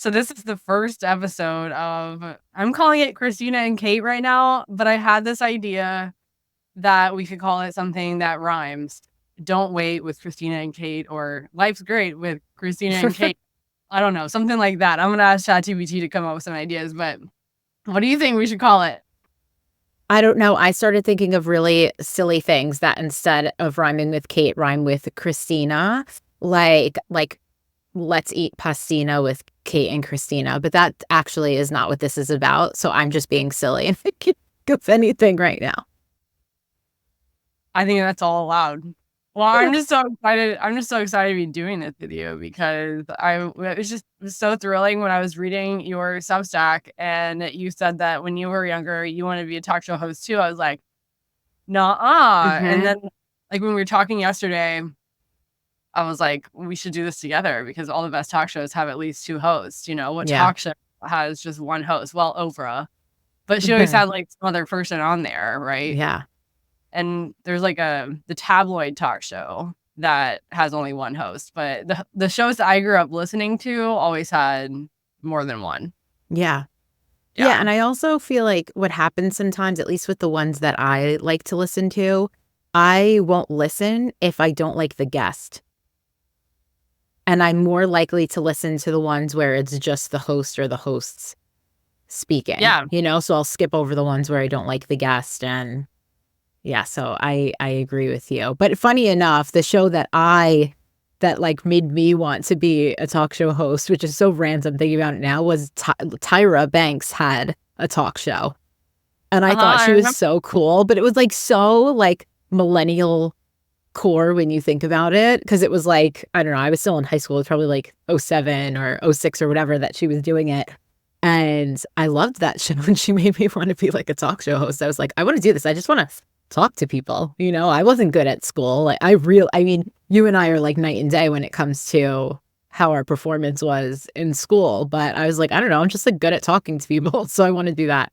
So this is the first episode of I'm calling it Kristina and Kate right now, but I had this idea that we could call it something that rhymes. Don't wait with Kristina and Kate or life's great with Kristina and Kate. I don't know, something like that. I'm gonna ask ChatGPT to come up with some ideas, but what do you think we should call it? I don't know. I started thinking of really silly things that instead of rhyming with Kate, rhyme with Christina. Like let's eat pastina with Kate and Christina. But that actually is not what this is about. So I'm just being silly and I can't think of anything right now. I think that's all allowed. Well, I'm just so excited. I'm just so excited to be doing this with you because it was just so thrilling when I was reading your Substack and you said that when you were younger, you wanted to be a talk show host too. I was like, nah. And Hmm. then, like, when we were talking yesterday, I was like, we should do this together because all the best talk shows have at least two hosts. You know, what Yeah. talk show has just one host? Well, Oprah, but she always had like some other person on there, right? Yeah. And there's like the tabloid talk show that has only one host, but the shows that I grew up listening to always had more than one. Yeah. Yeah. Yeah. And I also feel like what happens sometimes, at least with the ones that I like to listen to, I won't listen if I don't like the guest. And I'm more likely to listen to the ones where it's just the host or the hosts speaking, Yeah. So I'll skip over the ones where I don't like the guest. And yeah, so I agree with you. But funny enough, the show that like made me want to be a talk show host, which is so random thinking about it now, was Tyra Banks had a talk show. And I thought I she was remember. so cool, but it was like so like millennial core when you think about it, because it was like, I don't know, I was still in high school. It was probably like '07 or '06 or whatever that she was doing it. And I loved that show and she made me want to be like a talk show host. I was like, I want to do this. I just want to talk to people. I wasn't good at school. Like I mean, you and I are like night and day when it comes to how our performance was in school. But I was like, I don't know, I'm just like good at talking to people. So I want to do that.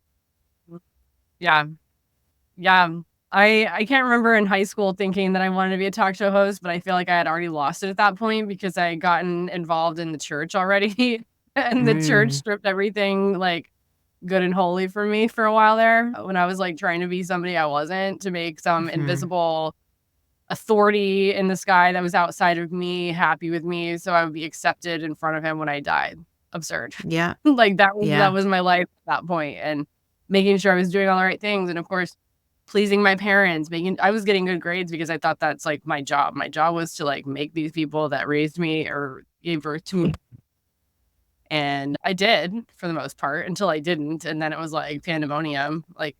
Yeah. Yeah. I can't remember in high school thinking that I wanted to be a talk show host, but I feel like I had already lost it at that point because I had gotten involved in the church already. And the church Mm, stripped everything like good and holy for me for a while there when I was like trying to be somebody I wasn't, to make some mhm. invisible authority in the sky that was outside of me happy with me so I would be accepted in front of him when I died. Absurd. Yeah. Like that Yeah. was my life at that point, and making sure I was doing all the right things, and of course pleasing my parents, making I was getting good grades because I thought that's like my job. My job was to like make these people that raised me or gave birth to me, and I did for the most part until I didn't, and then it was like pandemonium. Like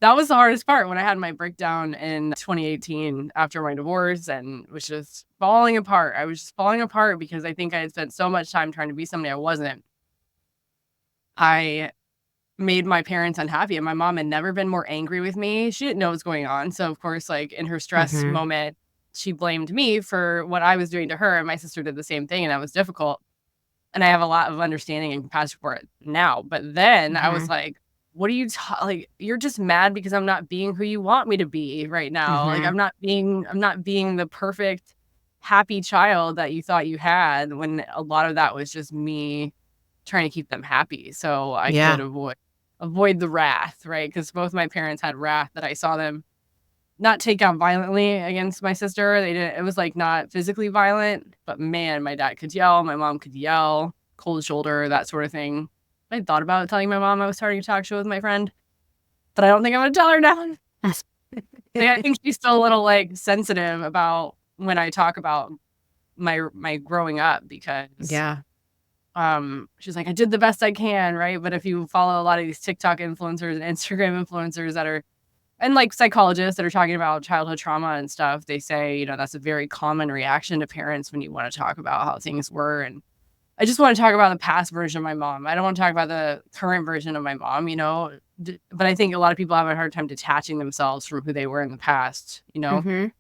that was the hardest part when I had my breakdown in 2018 after my divorce and was just falling apart. I was just falling apart because I think I had spent so much time trying to be somebody I wasn't. I made my parents unhappy, and my mom had never been more angry with me. She didn't know what was going on. So, of course, like in her stress Mhm. moment, she blamed me for what I was doing to her. And my sister did the same thing. And that was difficult. And I have a lot of understanding and compassion for it now. But then I was Mhm. like, what are you like? You're just mad because I'm not being who you want me to be right now. Like Mhm. I'm not being the perfect, happy child that you thought you had when a lot of that was just me trying to keep them happy so I could Yeah. avoid the wrath, right? Because both my parents had wrath that I saw them not take out violently against my sister. They didn't. It was like not physically violent, but man, my dad could yell, my mom could yell, cold shoulder, that sort of thing. I thought about telling my mom I was starting a talk show with my friend, but I don't think I'm gonna tell her now. Like, I think she's still a little like sensitive about when I talk about my growing up because Yeah. she's like, I did the best I can, right? But if you follow a lot of these TikTok influencers and Instagram influencers that are and like psychologists that are talking about childhood trauma and stuff, they say, that's a very common reaction to parents when you want to talk about how things were. And I just want to talk about the past version of my mom. I don't want to talk about the current version of my mom. But I think a lot of people have a hard time detaching themselves from who they were in the past. Mhm.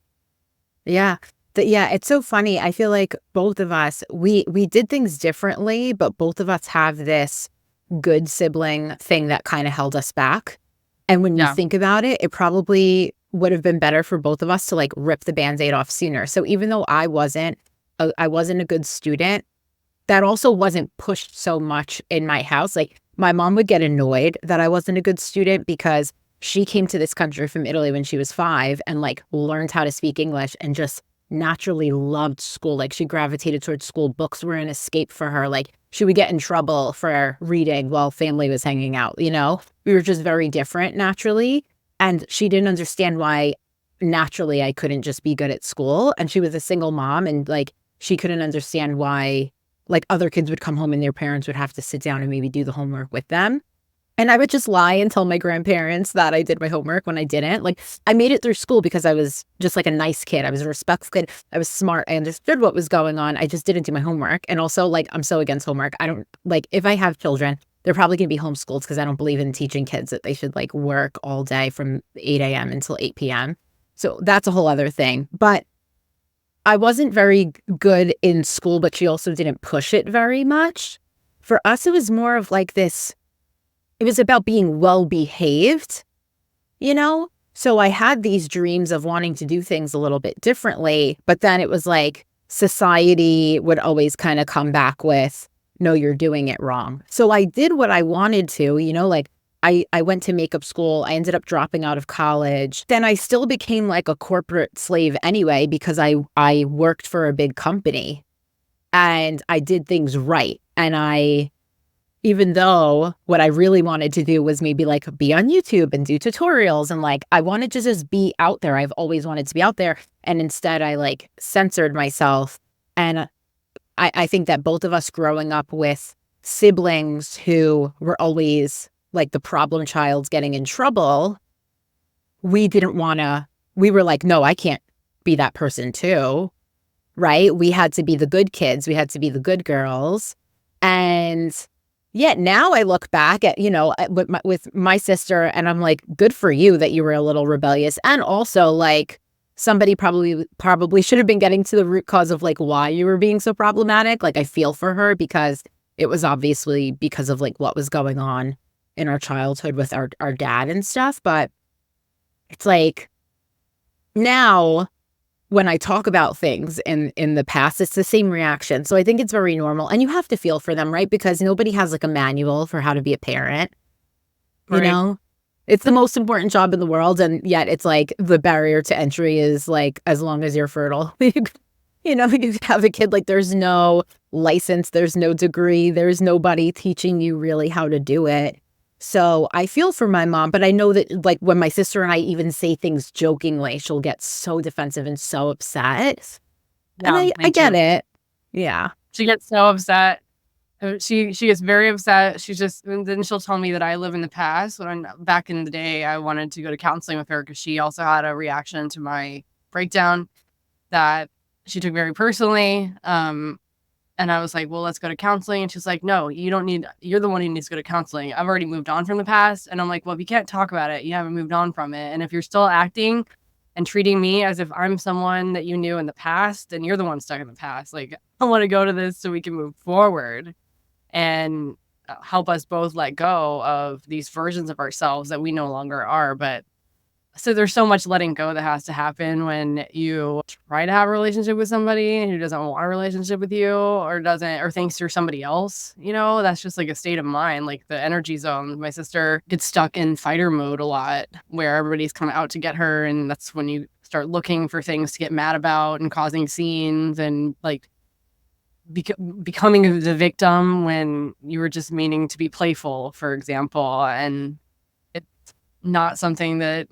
Yeah. Yeah, it's so funny. I feel like both of us, we did things differently, but both of us have this good sibling thing that kind of held us back. And when you Yeah. think about it, it probably would have been better for both of us to like rip the Band-Aid off sooner. So even though I wasn't a good student, that also wasn't pushed so much in my house. Like, my mom would get annoyed that I wasn't a good student because she came to this country from Italy when she was 5 and, like, learned how to speak English and just naturally loved school. Like, she gravitated towards school. Books were an escape for her. Like, she would get in trouble for reading while family was hanging out, you know? We were just very different naturally, and she didn't understand why naturally I couldn't just be good at school, and she was a single mom, and, like, she couldn't understand why, like, other kids would come home and their parents would have to sit down and maybe do the homework with them. And I would just lie and tell my grandparents that I did my homework when I didn't. Like, I made it through school because I was just, like, a nice kid. I was a respectful kid. I was smart. I understood what was going on. I just didn't do my homework. And also, like, I'm so against homework. I don't like, if I have children, they're probably gonna be homeschooled because I don't believe in teaching kids that they should, like, work all day from 8 a.m. until 8 p.m. So that's a whole other thing. But I wasn't very good in school, but she also didn't push it very much. For us, it was more of like this, it was about being well behaved, you know? So I had these dreams of wanting to do things a little bit differently, but then it was like society would always kind of come back with, no, you're doing it wrong. So I did what I wanted to, you know, like I went to makeup school. I ended up dropping out of college. Then I still became like a corporate slave anyway, because I worked for a big company and I did things right. And even though what I really wanted to do was maybe like be on YouTube and do tutorials and like I wanted to just be out there. I've always wanted to be out there. And instead I like censored myself. And I think that both of us growing up with siblings who were always like the problem child's getting in trouble, we were like, no, I can't be that person too, right? We had to be the good kids. We had to be the good girls. And yet now I look back at, you know, with my sister and I'm like, good for you that you were a little rebellious. And also like somebody probably should have been getting to the root cause of like why you were being so problematic. Like I feel for her because it was obviously because of like what was going on in our childhood with our dad and stuff. But it's like now when I talk about things in the past, it's the same reaction. So I think it's very normal. And you have to feel for them, right? Because nobody has like a manual for how to be a parent, you Right. know? It's the most important job in the world. And yet it's like the barrier to entry is like, as long as you're fertile, you know, you have a kid, like there's no license, there's no degree, there's nobody teaching you really how to do it. So I feel for my mom, but I know that like when my sister and I even say things jokingly, she'll get so defensive and so upset. And Yeah, I me get too. it. Yeah. She gets so upset. She gets very upset. And then she'll tell me that I live in the past. When back in the day, I wanted to go to counseling with her because she also had a reaction to my breakdown that she took very personally. And I was like, well, let's go to counseling. And she's like, no, you're the one who needs to go to counseling. I've already moved on from the past. And I'm like, well, if you can't talk about it, you haven't moved on from it. And if you're still acting and treating me as if I'm someone that you knew in the past, then you're the one stuck in the past. Like, I want to go to this so we can move forward and help us both let go of these versions of ourselves that we no longer are. But so there's so much letting go that has to happen when you try to have a relationship with somebody who doesn't want a relationship with you or thinks you're somebody else. You know, that's just like a state of mind, like the energy zone. My sister gets stuck in fighter mode a lot where everybody's kind of out to get her. And that's when you start looking for things to get mad about and causing scenes and like becoming the victim when you were just meaning to be playful, for example. And it's not something that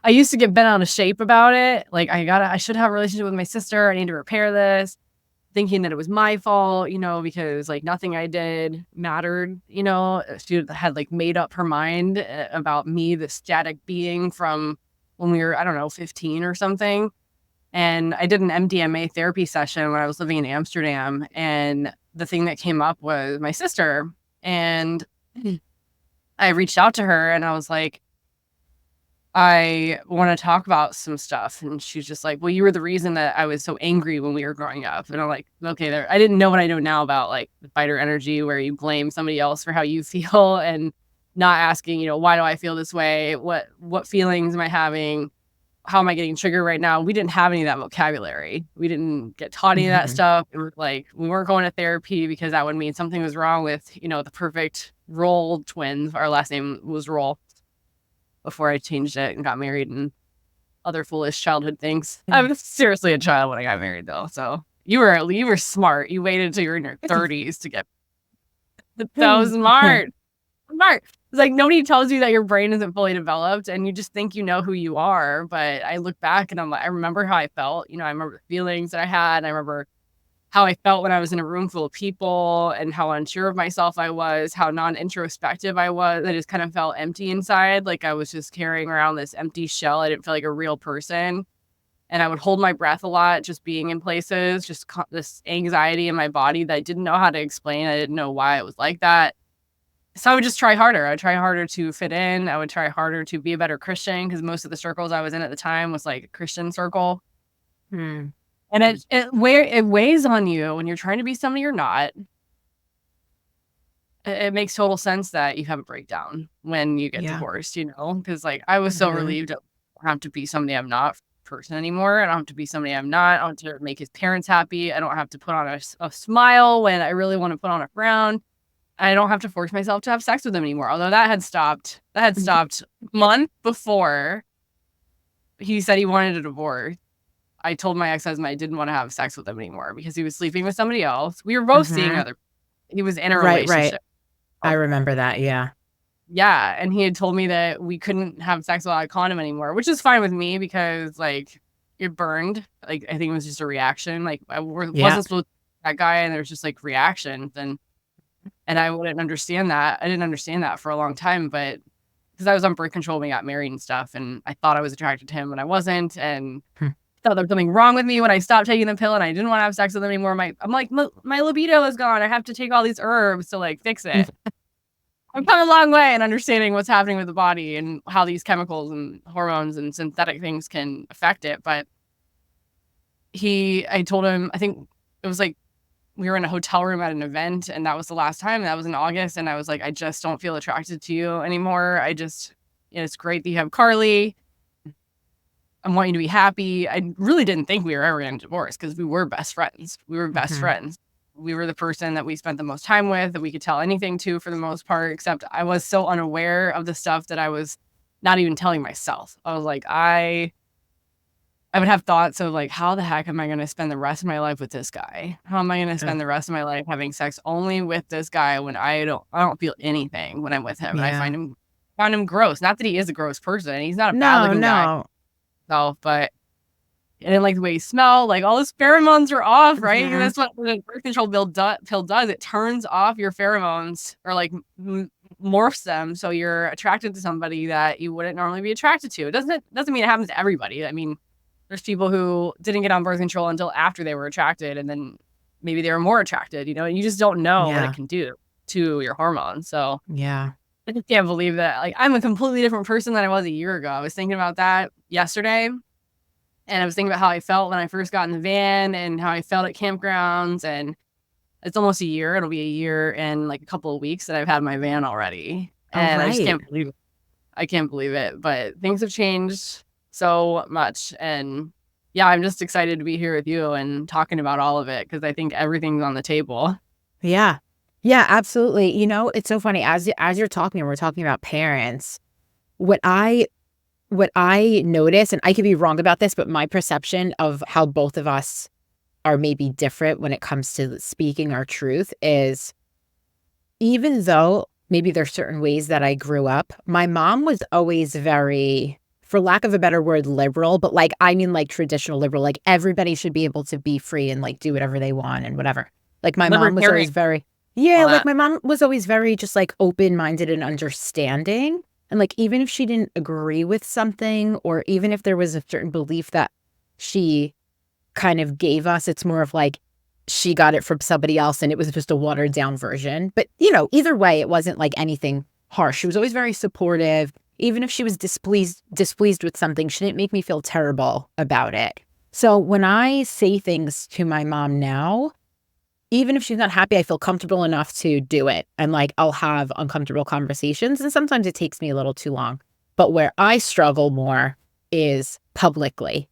I used to get bent out of shape about it. Like I should have a relationship with my sister. I need to repair this, thinking that it was my fault, you know, because like nothing I did mattered, you know. She had like made up her mind about me, the static being from when we were, I don't know, 15 or something. And I did an MDMA therapy session when I was living in Amsterdam. And the thing that came up was my sister. And I reached out to her and I was like, I want to talk about some stuff. And she's just like, well, you were the reason that I was so angry when we were growing up. And I'm like, okay, there. I didn't know what I know now about like the fighter energy where you blame somebody else for how you feel and not asking, you know, why do I feel this way? What feelings am I having? how am I getting triggered right now? We didn't have any of that vocabulary. We didn't get taught any of that stuff. It was like, we weren't going to therapy because that would mean something was wrong with, the perfect Roll twins. Our last name was Roll before I changed it and got married and other foolish childhood things. I was seriously a child when I got married though. So you were smart. You waited until you were in your 30s to get so smart. Smart. It's like nobody tells you that your brain isn't fully developed and you just think you know who you are. But I look back and I remember how I felt. I remember the feelings that I had. I remember how I felt when I was in a room full of people and how unsure of myself I was, how non-introspective I was. I just kind of felt empty inside. Like I was just carrying around this empty shell. I didn't feel like a real person. And I would hold my breath a lot, just being in places, just this anxiety in my body that I didn't know how to explain. I didn't know why it was like that. So I would just try harder. I would try harder to fit in. I would try harder to be a better Christian because most of the circles I was in at the time was like a Christian circle. And it weighs on you when you're trying to be somebody you're not. It makes total sense that you have a breakdown when you get divorced, because like I was so relieved I don't have to be somebody I'm not person anymore. I don't have to be somebody I'm not. I don't have to make his parents happy. I don't have to put on a smile when I really want to put on a frown. I don't have to force myself to have sex with him anymore. Although that had stopped a month before he said he wanted a divorce. I told my ex-husband I didn't want to have sex with him anymore because he was sleeping with somebody else. We were both seeing other. He was in a relationship. I remember that. Yeah. Yeah. And he had told me that we couldn't have sex without a condom anymore, which is fine with me because like it burned. Like I think it was just a reaction. Like I wasn't supposed to be that guy and there was just like reactions and I wouldn't understand that. I didn't understand that for a long time, but because I was on birth control when we got married and stuff, and I thought I was attracted to him when I wasn't, and thought there was something wrong with me when I stopped taking the pill and I didn't want to have sex with him anymore. I'm like, my libido is gone. I have to take all these herbs to like fix it. I've come a long way in understanding what's happening with the body and how these chemicals and hormones and synthetic things can affect it. But I told him, I think it was like, we were in a hotel room at an event and that was the last time. That was in August. And I was like, I just don't feel attracted to you anymore. It's great that you have Carly. I want you to be happy. I really didn't think we were ever going to divorce because we were best friends. We were best friends. We were the person that we spent the most time with, that we could tell anything to for the most part, except I was so unaware of the stuff that I was not even telling myself. I was like, I would have thoughts of like, how the heck am I going to spend the rest of my life with this guy? How am I going to spend the rest of my life having sex only with this guy when I don't feel anything when I'm with him? Yeah. And I found him gross. Not that he is a gross person. He's not a bad-looking guy. No, but I didn't like the way he smelled. Like all his pheromones are off, right? And that's what the birth control pill does. It turns off your pheromones or like morphs them, so you're attracted to somebody that you wouldn't normally be attracted to. It doesn't mean it happens to everybody. I mean, there's people who didn't get on birth control until after they were attracted, and then maybe they were more attracted. And you just don't know what it can do to your hormones. So I just can't believe that. Like I'm a completely different person than I was a year ago. I was thinking about that yesterday. And I was thinking about how I felt when I first got in the van and how I felt at campgrounds. And it's almost a year. It'll be a year and like a couple of weeks that I've had my van already. And I just can't believe it. I can't believe it. But things have changed so much. And yeah, I'm just excited to be here with you and talking about all of it because I think everything's on the table. Yeah. Yeah, absolutely. It's so funny. As you're talking, and we're talking about parents, what I notice, and I could be wrong about this, but my perception of how both of us are maybe different when it comes to speaking our truth is, even though maybe there's certain ways that I grew up, my mom was always very, for lack of a better word, liberal, but like, I mean like traditional liberal, like everybody should be able to be free and like do whatever they want and whatever. Like my mom was always very, my mom was always very just like open-minded and understanding. And like, even if she didn't agree with something, or even if there was a certain belief that she kind of gave us, it's more of like, she got it from somebody else and it was just a watered down version. But, either way, it wasn't like anything harsh. She was always very supportive. Even if she was displeased with something, she didn't make me feel terrible about it. So when I say things to my mom now, even if she's not happy, I feel comfortable enough to do it. And like, I'll have uncomfortable conversations. And sometimes it takes me a little too long. But where I struggle more is publicly.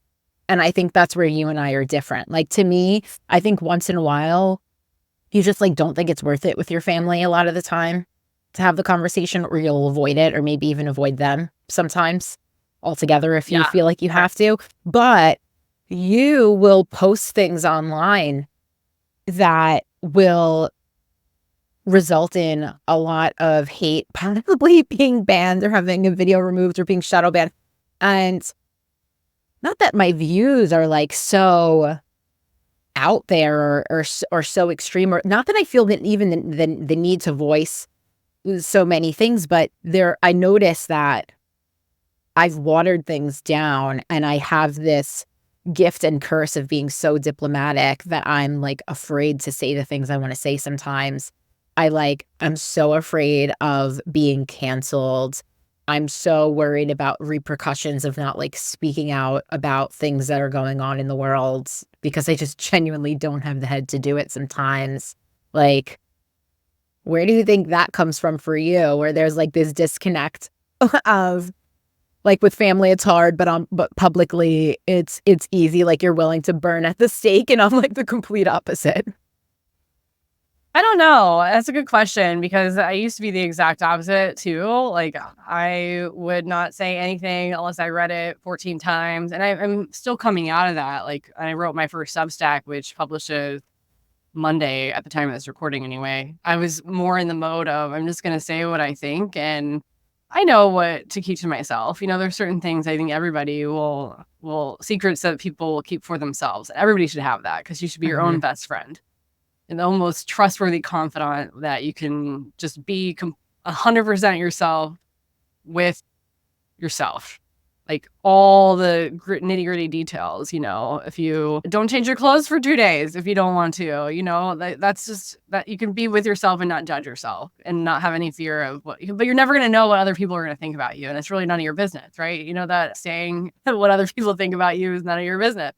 And I think that's where you and I are different. Like, to me, I think once in a while, you just like don't think it's worth it with your family a lot of the time to have the conversation, or you'll avoid it, or maybe even avoid them sometimes altogether if you Yeah. feel like you have to. But you will post things online that will result in a lot of hate, possibly being banned or having a video removed or being shadow banned. And not that my views are like so out there or so extreme, or not that I feel that even the need to voice so many things, but I notice that I've watered things down, and I have this gift and curse of being so diplomatic that I'm like afraid to say the things I want to say sometimes. I'm so afraid of being canceled. I'm so worried about repercussions of not like speaking out about things that are going on in the world because I just genuinely don't have the head to do it sometimes. Like, where do you think that comes from for you, where there's like this disconnect of like with family it's hard, but publicly it's easy, like you're willing to burn at the stake, and I'm like the complete opposite. I don't know. That's a good question because I used to be the exact opposite too. Like I would not say anything unless I read it 14 times. And I'm still coming out of that. Like I wrote my first Substack, which publishes Monday at the time of this recording anyway. I was more in the mode of I'm just going to say what I think, and I know what to keep to myself. There's certain things I think everybody will secrets that people will keep for themselves. Everybody should have that because you should be your own best friend and the most trustworthy confidant that you can just be 100% yourself with yourself. Like all the nitty gritty details, if you don't change your clothes for 2 days, if you don't want to, that's just that you can be with yourself and not judge yourself and not have any fear of but you're never going to know what other people are going to think about you. And it's really none of your business, right? That saying, what other people think about you is none of your business.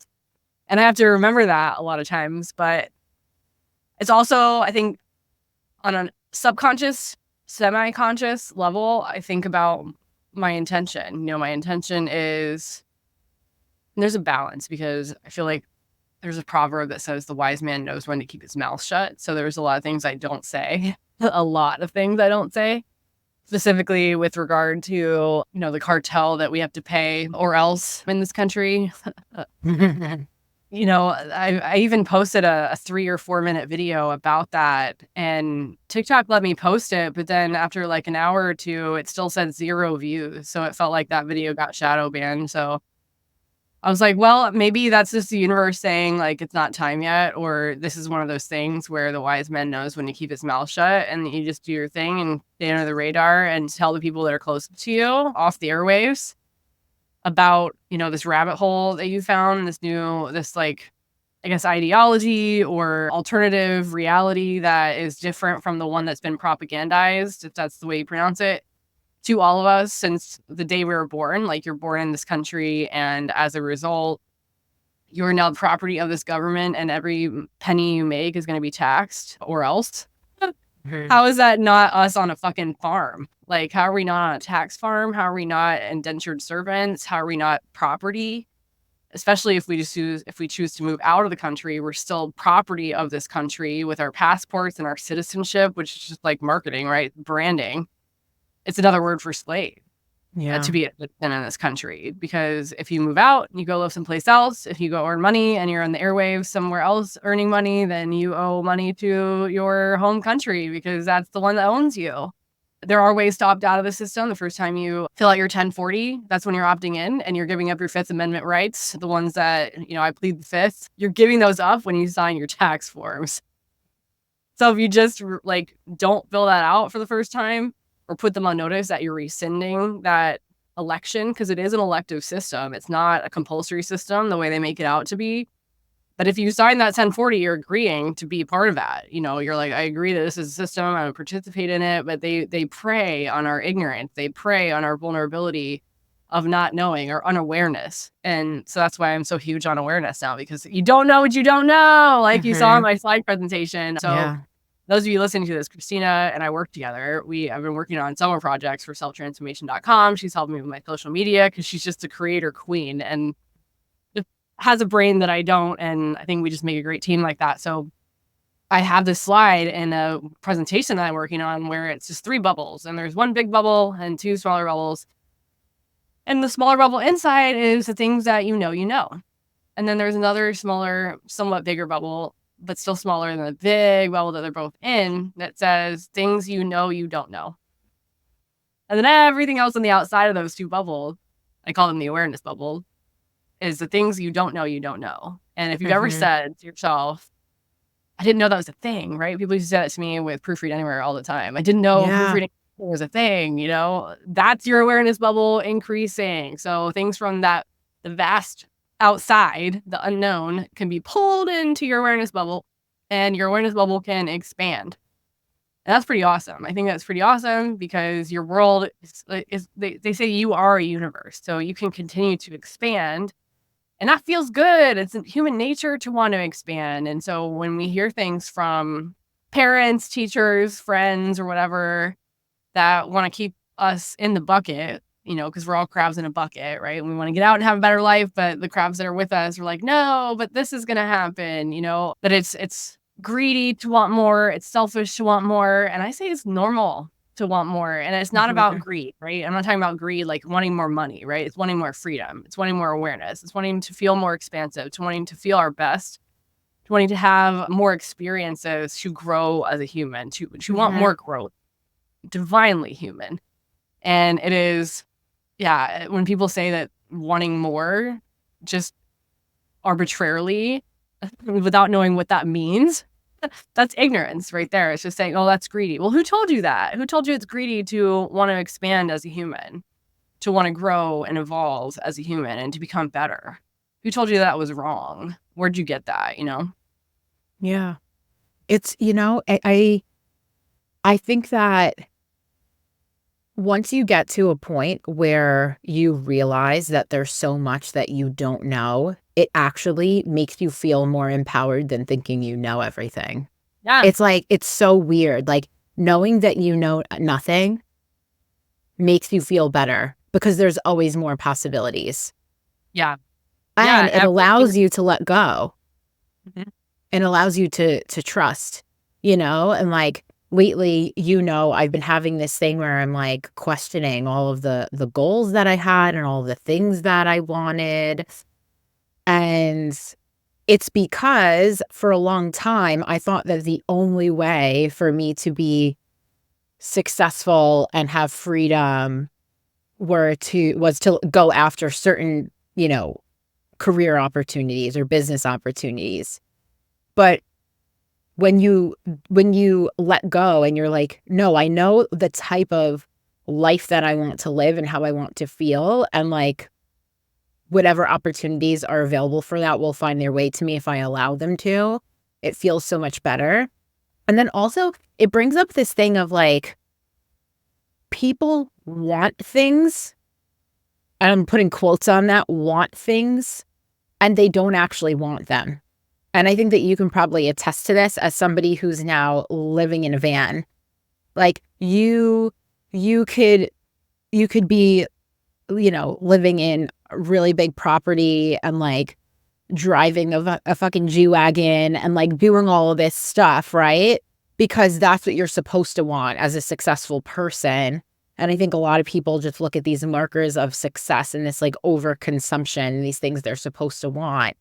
And I have to remember that a lot of times, but it's also, I think, on a subconscious, semi-conscious level, I think about my intention. My intention is, and there's a balance because I feel like there's a proverb that says the wise man knows when to keep his mouth shut. So there's a lot of things I don't say, a lot of things I don't say, specifically with regard to, the cartel that we have to pay or else in this country. I even posted a 3 or 4 minute video about that, and TikTok let me post it, but then after like an hour or two, it still said 0 views. So it felt like that video got shadow banned. So I was like, well, maybe that's just the universe saying like, it's not time yet. Or this is one of those things where the wise man knows when to keep his mouth shut, and you just do your thing and stay under the radar and tell the people that are close to you off the airwaves about, this rabbit hole that you found, this like, I guess, ideology or alternative reality that is different from the one that's been propagandized, if that's the way you pronounce it, to all of us since the day we were born. Like, you're born in this country, and as a result, you're now the property of this government, and every penny you make is going to be taxed, or else. How is that not us on a fucking farm? Like, how are we not on a tax farm? How are we not indentured servants? How are we not property? Especially if we choose to move out of the country, we're still property of this country with our passports and our citizenship, which is just like marketing, right? Branding. It's another word for slave. To be a citizen in this country. Because if you move out and you go live someplace else, if you go earn money and you're on the airwaves somewhere else earning money, then you owe money to your home country because that's the one that owns you. There are ways to opt out of the system. The first time you fill out your 1040, that's when you're opting in and you're giving up your Fifth Amendment rights. The ones that, I plead the fifth, you're giving those up when you sign your tax forms. So if you just like don't fill that out for the first time, or put them on notice that you're rescinding that election, because it is an elective system. It's not a compulsory system the way they make it out to be. But if you sign that 1040, you're agreeing to be part of that. You're like, I agree that this is a system. I would participate in it. But they prey on our ignorance. They prey on our vulnerability of not knowing or unawareness. And so that's why I'm so huge on awareness now, because you don't know what you don't know. Like you saw in my slide presentation. So those of you listening to this, Kristina and I work together. I've been working on summer projects for selftransformation.com. She's helped me with my social media because she's just a creator queen and just has a brain that I don't. And I think we just make a great team like that. So I have this slide in a presentation that I'm working on where it's just 3 bubbles, and there's 1 big bubble and 2 smaller bubbles. And the smaller bubble inside is the things that you know. And then there's another smaller, somewhat bigger bubble, but still smaller than the big bubble that they're both in, that says things you don't know. And then everything else on the outside of those 2 bubbles, I call them the awareness bubble, is the things you don't know. And if you've ever said to yourself, I didn't know that was a thing, right? People used to say that to me with Proofread Anywhere all the time. I didn't know proofreading was a thing, that's your awareness bubble increasing. So things from the vast outside, the unknown, can be pulled into your awareness bubble, and your awareness bubble can expand. And that's pretty awesome. I think that's pretty awesome because your world is they say you are a universe, so you can continue to expand. And that feels good. It's in human nature to want to expand. And so when we hear things from parents, teachers, friends, or whatever that want to keep us in the bucket, because we're all crabs in a bucket, right? And we want to get out and have a better life, but the crabs that are with us are like, no, but this is going to happen, that it's greedy to want more. It's selfish to want more. And I say it's normal to want more. And it's not about greed, right? I'm not talking about greed like wanting more money, right? It's wanting more freedom. It's wanting more awareness. It's wanting to feel more expansive, to wanting to feel our best, to wanting to have more experiences, to grow as a human, to want more growth, divinely human. And it is, when people say that wanting more just arbitrarily without knowing what that means, that's ignorance right there. It's just saying, oh, that's greedy. Well, who told you that? Who told you it's greedy to want to expand as a human, to want to grow and evolve as a human and to become better? Who told you that was wrong? Where'd you get that, Yeah. It's, I think that once you get to a point where you realize that there's so much that you don't know, it actually makes you feel more empowered than thinking you know everything. Yeah. It's like, it's so weird. Like, knowing that you know nothing makes you feel better because there's always more possibilities. Yeah. And it allows you to let go. It allows you to trust, and like, lately, I've been having this thing where I'm like questioning all of the goals that I had and all the things that I wanted. And it's because for a long time, I thought that the only way for me to be successful and have freedom was to go after certain, career opportunities or business opportunities. But when you let go and you're like, no, I know the type of life that I want to live and how I want to feel, and like whatever opportunities are available for that will find their way to me if I allow them to, it feels so much better. And then also it brings up this thing of like, people want things, and I'm putting quotes on that, want things, and they don't actually want them. And I think that you can probably attest to this as somebody who's now living in a van. Like, you could be, living in a really big property and like driving a fucking G-Wagon and like doing all of this stuff, right? Because that's what you're supposed to want as a successful person. And I think a lot of people just look at these markers of success and this like overconsumption, these things they're supposed to want.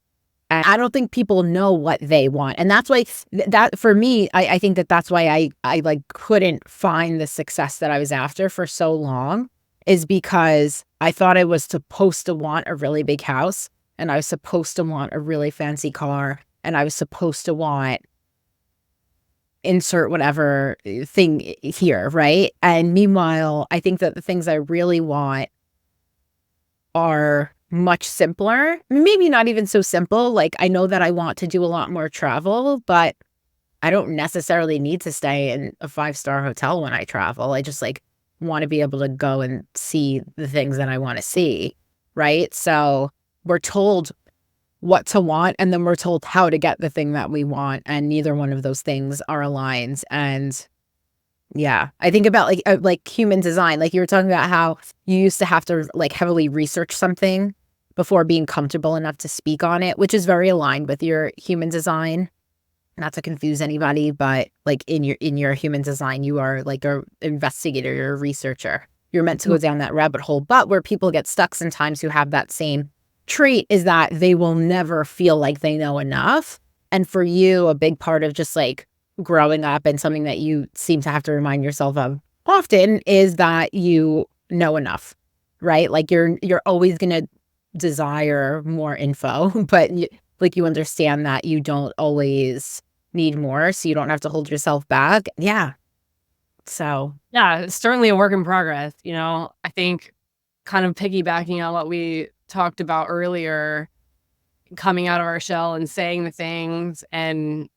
And I don't think people know what they want. And that's why that for me, I think that's why I like couldn't find the success that I was after for so long, is because I thought I was supposed to want a really big house, and I was supposed to want a really fancy car, and I was supposed to want insert whatever thing here, right? And meanwhile, I think that the things I really want are much simpler, maybe not even so simple. Like, I know that I want to do a lot more travel, but I don't necessarily need to stay in a 5-star hotel when I travel. I just like want to be able to go and see the things that I want to see, right? So we're told what to want, and then we're told how to get the thing that we want, and neither one of those things are aligned. And yeah, I think about like human design. Like you were talking about how you used to have to like heavily research something before being comfortable enough to speak on it, which is very aligned with your human design. Not to confuse anybody, but like in your human design, you are like a investigator, you're a researcher. You're meant to go down that rabbit hole. But where people get stuck sometimes who have that same trait is that they will never feel like they know enough. And for you, a big part of just like growing up and something that you seem to have to remind yourself of often is that you know enough, right? Like you're always going to desire more info, but like you understand that you don't always need more, so you don't have to hold yourself back. Yeah. So Yeah, it's certainly a work in progress. I think kind of piggybacking on what we talked about earlier, coming out of our shell and saying the things and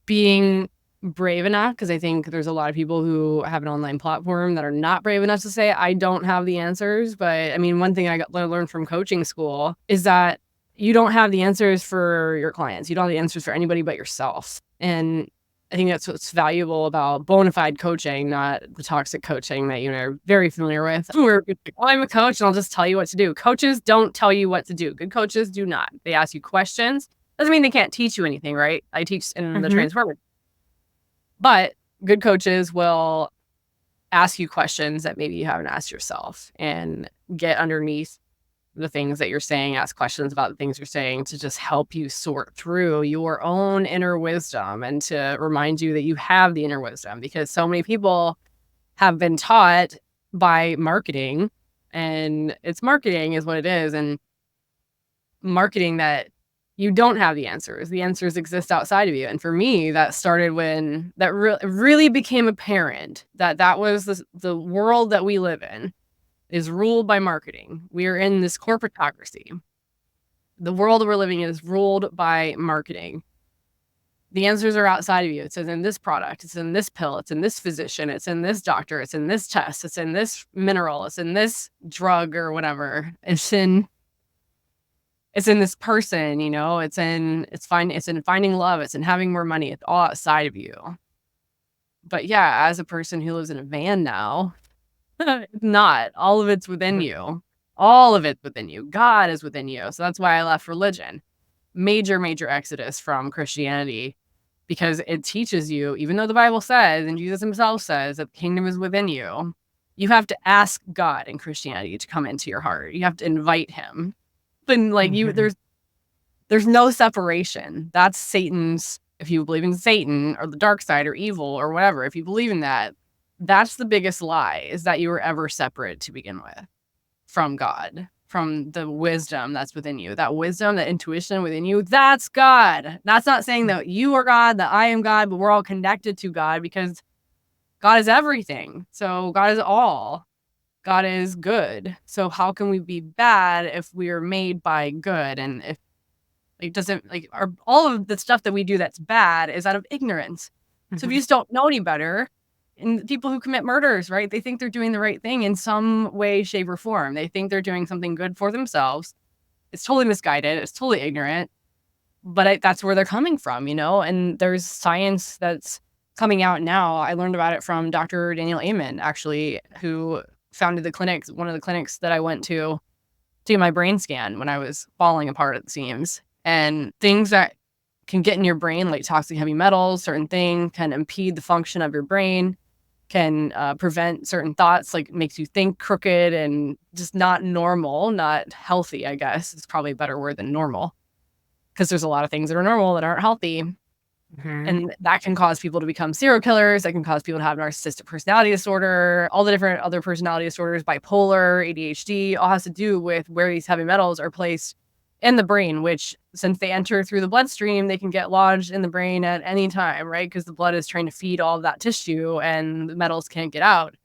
being brave enough, because I think there's a lot of people who have an online platform that are not brave enough to say, I don't have the answers. But I mean, one thing I learned from coaching school is that you don't have the answers for your clients. You don't have the answers for anybody but yourself. And I think that's what's valuable about bona fide coaching, not the toxic coaching that are very familiar with. Where I'm a coach and I'll just tell you what to do. Coaches don't tell you what to do. Good coaches do not. They ask you questions. Doesn't mean they can't teach you anything, right? I teach in the transformer. But good coaches will ask you questions that maybe you haven't asked yourself and get underneath the things that you're saying, ask questions about the things you're saying to just help you sort through your own inner wisdom and to remind you that you have the inner wisdom, because so many people have been taught by marketing, and it's marketing is what it is, and marketing that you don't have the answers. The answers exist outside of you. And for me, that started when that really became apparent that was the world that we live in is ruled by marketing. We are in this corporatocracy. The world we're living in is ruled by marketing. The answers are outside of you. It's in this product. It's in this pill. It's in this physician. It's in this doctor. It's in this test. It's in this mineral. It's in this drug or whatever. It's in this person, it's in finding love. It's in having more money. It's all outside of you. But yeah, as a person who lives in a van now, it's not. All of it's within you. All of it's within you. God is within you. So that's why I left religion. Major, major exodus from Christianity, because it teaches you, even though the Bible says, and Jesus himself says, that the kingdom is within you, you have to ask God in Christianity to come into your heart. You have to invite him. And like there's no separation. That's Satan's, if you believe in Satan or the dark side or evil or whatever, if you believe in that, that's the biggest lie, is that you were ever separate to begin with from God, from the wisdom that's within you. That wisdom, that intuition within you, that's God. That's not saying that you are God, that I am God, but we're all connected to God because God is everything. So God is all. God is good. So how can we be bad if we are made by good? And if all of the stuff that we do that's bad is out of ignorance. So if you just don't know any better, and people who commit murders, right? They think they're doing the right thing in some way, shape, or form. They think they're doing something good for themselves. It's totally misguided. It's totally ignorant. But that's where they're coming from, And there's science that's coming out now. I learned about it from Dr. Daniel Amen, actually, who founded one of the clinics that I went to get my brain scan when I was falling apart at the seams. And things that can get in your brain, like toxic heavy metals, certain things can impede the function of your brain, can prevent certain thoughts, like makes you think crooked and just not normal, not healthy, I guess. It's probably a better word than normal, because there's a lot of things that are normal that aren't healthy. And that can cause people to become serial killers. That can cause people to have narcissistic personality disorder, all the different other personality disorders, bipolar, ADHD, all has to do with where these heavy metals are placed in the brain, which since they enter through the bloodstream, they can get lodged in the brain at any time, right? Because the blood is trying to feed all of that tissue and the metals can't get out.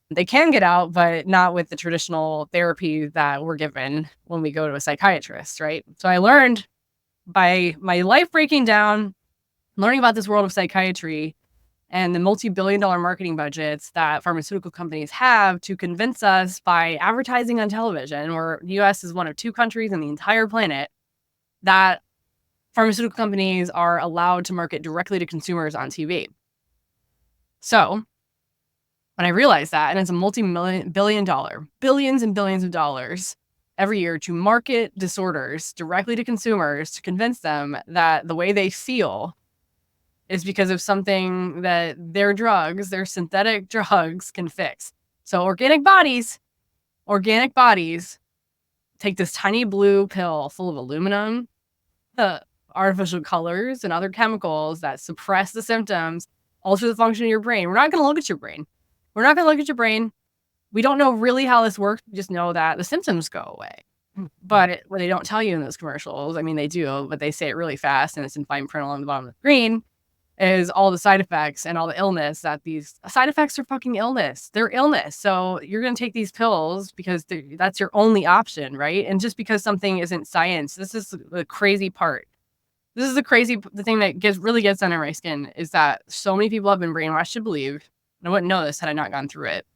They can get out, but not with the traditional therapy that we're given when we go to a psychiatrist, right? So I learned by my life breaking down, learning about this world of psychiatry and the multi-billion-dollar marketing budgets that pharmaceutical companies have to convince us by advertising on television, where the US is one of 2 countries in the entire planet that pharmaceutical companies are allowed to market directly to consumers on TV. So when I realized that, and it's a multi-billion-dollar, billions and billions of dollars every year to market disorders directly to consumers to convince them that the way they feel is because of something that their drugs, their synthetic drugs, can fix. So organic bodies take this tiny blue pill full of aluminum, artificial colors, and other chemicals that suppress the symptoms, alter the function of your brain. We're not going to look at your brain. We don't know really how this works. We just know that the symptoms go away. But what they don't tell you in those commercials, I mean, they do, but they say it really fast, and it's in fine print on the bottom of the screen, is all the side effects and all the illness that these side effects are fucking illness. They're illness. So you're going to take these pills because that's your only option, right? And just because something isn't science, this is the crazy part. This is the thing that really gets under my skin, is that so many people have been brainwashed to believe, and I wouldn't know this had I not gone through it.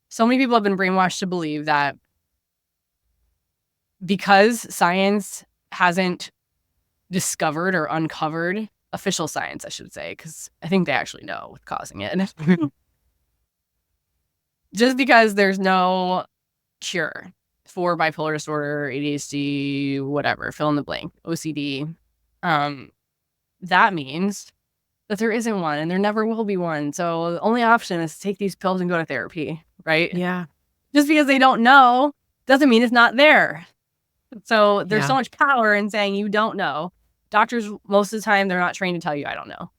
So many people have been brainwashed to believe that because science hasn't discovered or uncovered, official science, I should say, because I think they actually know what's causing it. Just because there's no cure for bipolar disorder, ADHD, whatever, fill in the blank, OCD, that means that there isn't one and there never will be one. So the only option is to take these pills and go to therapy, right? Yeah. Just because they don't know doesn't mean it's not there. So there's so much power in saying you don't know. Doctors, most of the time, they're not trained to tell you, I don't know.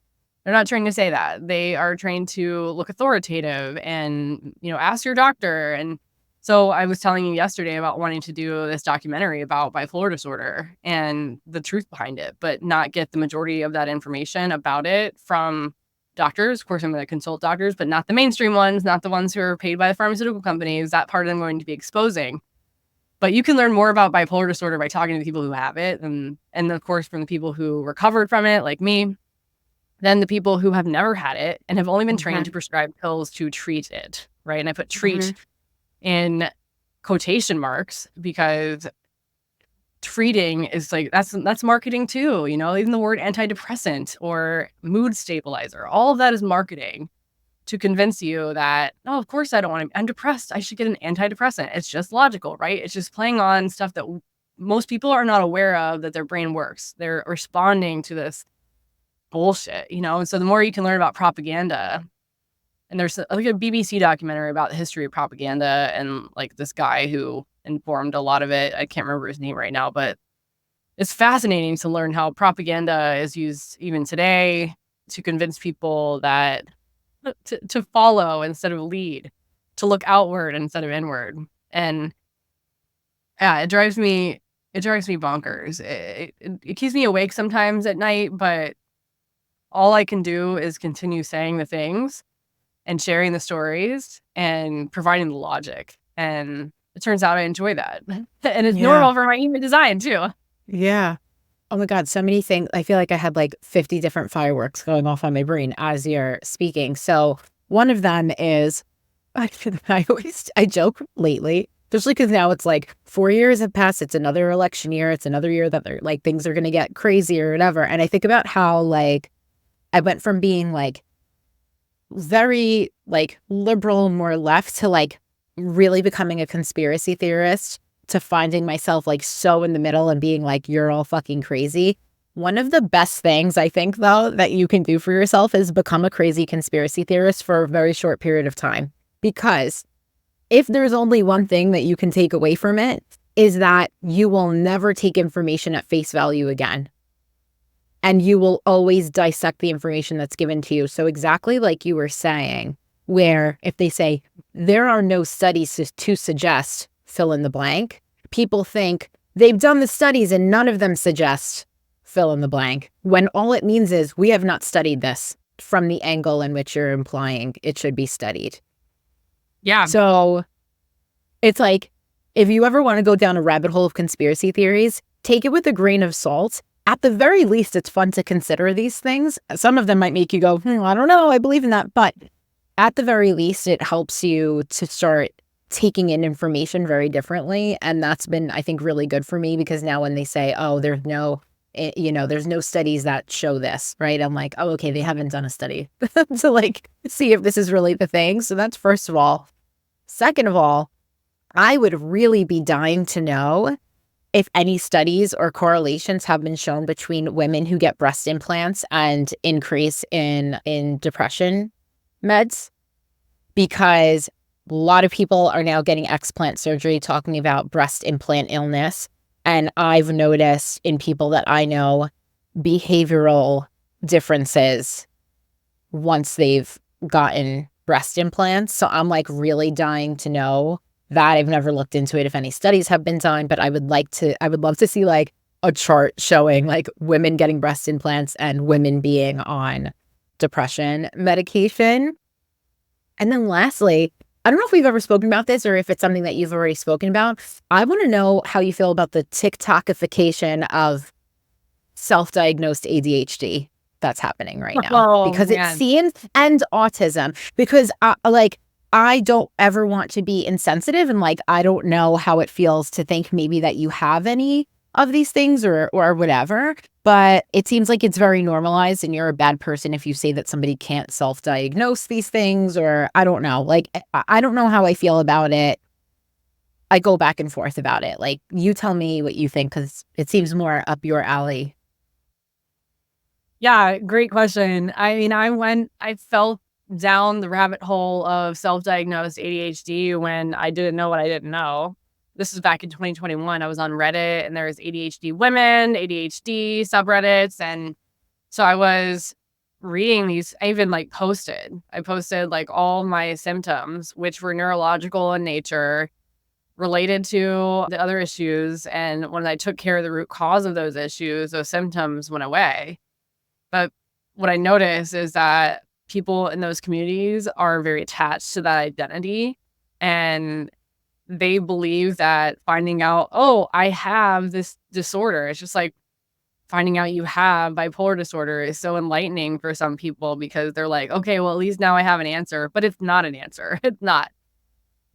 They're not trained to say that. They are trained to look authoritative and, ask your doctor. And so I was telling you yesterday about wanting to do this documentary about bipolar disorder and the truth behind it, but not get the majority of that information about it from doctors. Of course, I'm going to consult doctors, but not the mainstream ones, not the ones who are paid by the pharmaceutical companies. That part I'm going to be exposing. But you can learn more about bipolar disorder by talking to the people who have it, and of course from the people who recovered from it, like me, than the people who have never had it and have only been trained to prescribe pills to treat it, right? And I put treat in quotation marks because treating is like, that's marketing too, even the word antidepressant or mood stabilizer, all of that is marketing to convince you that, oh, of course I don't want to, I'm depressed, I should get an antidepressant. It's just logical, right? It's just playing on stuff that most people are not aware of, that their brain works. They're responding to this bullshit, And so the more you can learn about propaganda, and there's like a BBC documentary about the history of propaganda and like this guy who informed a lot of it. I can't remember his name right now, but it's fascinating to learn how propaganda is used even today to convince people that to follow instead of lead, to look outward instead of inward. And yeah, it drives me bonkers. It keeps me awake sometimes at night, but all I can do is continue saying the things and sharing the stories and providing the logic. And it turns out I enjoy that. And it's normal for my human design too. Yeah. Oh my God, so many things. I feel like I had like 50 different fireworks going off on my brain as you're speaking. So one of them is, I joke lately, especially because now it's like 4 years have passed. It's another election year. It's another year that they're like, things are going to get crazy or whatever. And I think about how like, I went from being like very like liberal, more left, to like really becoming a conspiracy theorist, to finding myself like so in the middle and being like, you're all fucking crazy. One of the best things I think though that you can do for yourself is become a crazy conspiracy theorist for a very short period of time. Because if there's only one thing that you can take away from it, is that you will never take information at face value again. And you will always dissect the information that's given to you. So exactly like you were saying, where if they say there are no studies to suggest fill in the blank, people think they've done the studies and none of them suggest fill in the blank, when all it means is we have not studied this from the angle in which you're implying it should be studied. Yeah. So it's like, if you ever want to go down a rabbit hole of conspiracy theories, take it with a grain of salt at the very least, it's fun to consider these things. Some of them might make you go, I don't know, I believe in that. But at the very least, it helps you to start taking in information very differently. And that's been, I think, really good for me, because now when they say, oh, there's no, there's no studies that show this, right? I'm like, oh, okay, they haven't done a study to like see if this is really the thing. So that's first of all. Second of all, I would really be dying to know if any studies or correlations have been shown between women who get breast implants and increase in depression meds, because a lot of people are now getting explant surgery talking about breast implant illness. And I've noticed in people that I know behavioral differences once they've gotten breast implants. So I'm like really dying to know that. I've never looked into it if any studies have been done, but I would love to see like a chart showing like women getting breast implants and women being on depression medication. And then lastly, I don't know if we've ever spoken about this or if it's something that you've already spoken about. I want to know how you feel about the TikTokification of self-diagnosed ADHD that's happening right now, because it seems, and autism, because I don't ever want to be insensitive, and like I don't know how it feels to think maybe that you have any of these things or whatever, but it seems like it's very normalized and you're a bad person if you say that somebody can't self-diagnose these things, or I don't know, like I don't know how I feel about it. I go back and forth about it. Like, you tell me what you think, because it seems more up your alley. Yeah, great question. I mean, I fell down the rabbit hole of self-diagnosed ADHD when I didn't know what I didn't know. This is back in 2021. I was on Reddit and there was ADHD women, ADHD subreddits. And so I was reading these. I even I posted like all my symptoms, which were neurological in nature, related to the other issues. And when I took care of the root cause of those issues, those symptoms went away. But what I noticed is that people in those communities are very attached to that identity, and they believe that finding out, oh, I have this disorder, it's just like finding out you have bipolar disorder is so enlightening for some people, because they're like, okay, well, at least now I have an answer. But it's not an answer. It's not.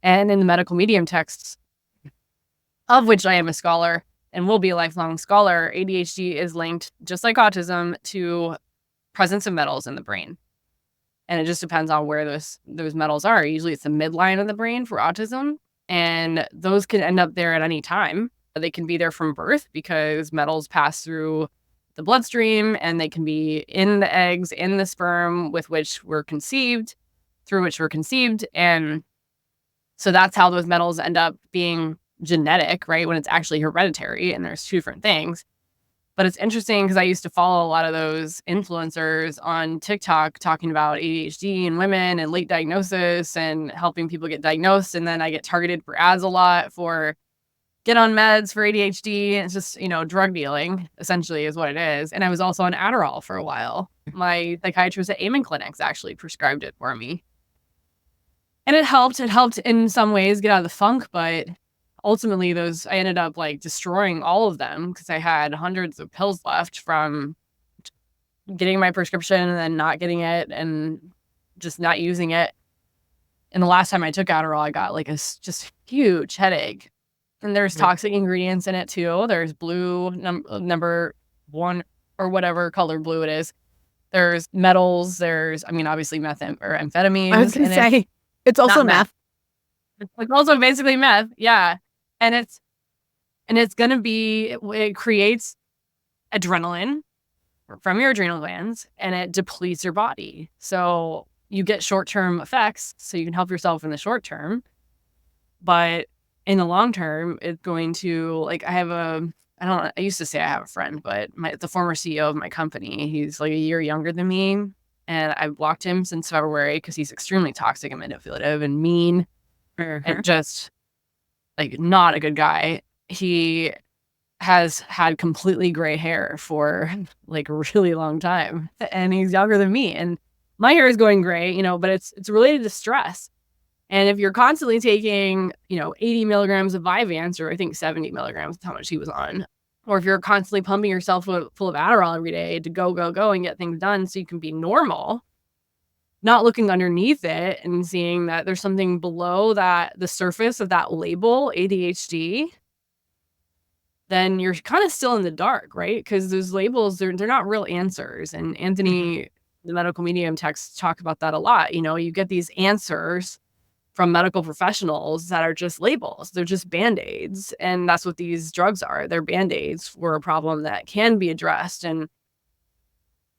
And in the medical medium texts, of which I am a scholar and will be a lifelong scholar, ADHD is linked, just like autism, to presence of metals in the brain. And it just depends on where those metals are. Usually it's the midline of the brain for autism, and those can end up there at any time. They can be there from birth because metals pass through the bloodstream, and they can be in the eggs, in the sperm with which we're conceived, through which we're conceived. And so that's how those metals end up being genetic, right? When it's actually hereditary, and there's two different things. But it's interesting because I used to follow a lot of those influencers on TikTok talking about ADHD and women and late diagnosis and helping people get diagnosed. And then I get targeted for ads a lot for get on meds for ADHD. It's just, drug dealing essentially is what it is. And I was also on Adderall for a while. My psychiatrist at Amen Clinics actually prescribed it for me. And it helped. It helped in some ways get out of the funk, but ultimately I ended up destroying all of them because I had hundreds of pills left from getting my prescription and then not getting it and just not using it. And the last time I took Adderall, I got just huge headache. And there's toxic ingredients in it too. There's blue number 1 or whatever color blue it is. There's metals. There's, obviously amphetamines. I was going to say, it's also meth. It's also basically meth. Yeah. And it's going to be, it creates adrenaline from your adrenal glands, and it depletes your body. So you get short-term effects, so you can help yourself in the short term. But in the long term, it's going to, I used to say I have a friend, but the former CEO of my company, he's a year younger than me. And I've blocked him since February because he's extremely toxic and manipulative and mean and just not a good guy. He has had completely gray hair for a really long time, and he's younger than me, and my hair is going gray, but it's related to stress. And if you're constantly taking 80 milligrams of Vyvanse, or I think 70 milligrams is how much he was on, Or if you're constantly pumping yourself full of Adderall every day to go and get things done so you can be normal, not looking underneath it and seeing that there's something below the surface of that label, ADHD, then you're kind of still in the dark, right? Because those labels, they're not real answers. And Anthony, the medical medium, talk about that a lot. You get these answers from medical professionals that are just labels. They're just Band-Aids. And that's what these drugs are. They're Band-Aids for a problem that can be addressed. And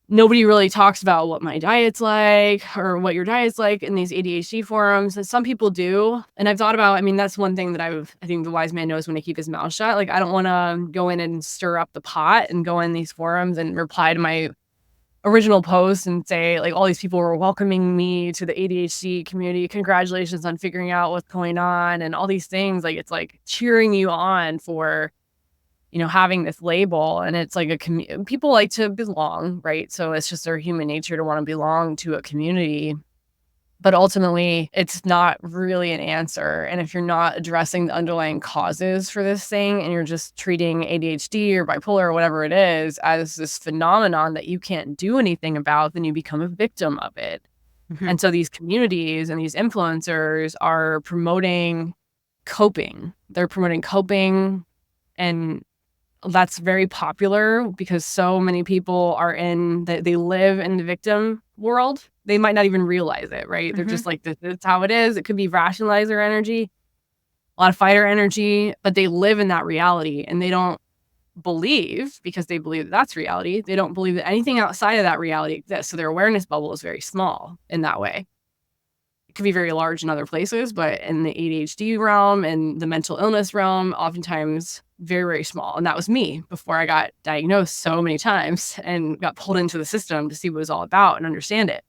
nobody really talks about what my diet's like or what your diet's like in these ADHD forums. And some people do. And I've thought about, that's one thing that I think the wise man knows when to keep his mouth shut. Like, I don't want to go in and stir up the pot and go in these forums and reply to my original post and say, like, all these people were welcoming me to the ADHD community. Congratulations on figuring out what's going on and all these things. Like, it's like cheering you on for having this label. And it's like people like to belong, right? So it's just their human nature to want to belong to a community. But ultimately, it's not really an answer. And if you're not addressing the underlying causes for this thing and you're just treating ADHD or bipolar or whatever it is as this phenomenon that you can't do anything about, then you become a victim of it. And so these communities and these influencers are promoting coping. They're promoting coping, and that's very popular because so many people they live in the victim world. They might not even realize it, right? They're just like, this is how it is. It could be rationalizer energy, a lot of fighter energy, but they live in that reality and they don't believe, because they believe that's reality. They don't believe that anything outside of that reality exists. So their awareness bubble is very small in that way. It could be very large in other places, but in the ADHD realm and the mental illness realm, oftentimes very, very small. And that was me before I got diagnosed so many times and got pulled into the system to see what it was all about and understand it.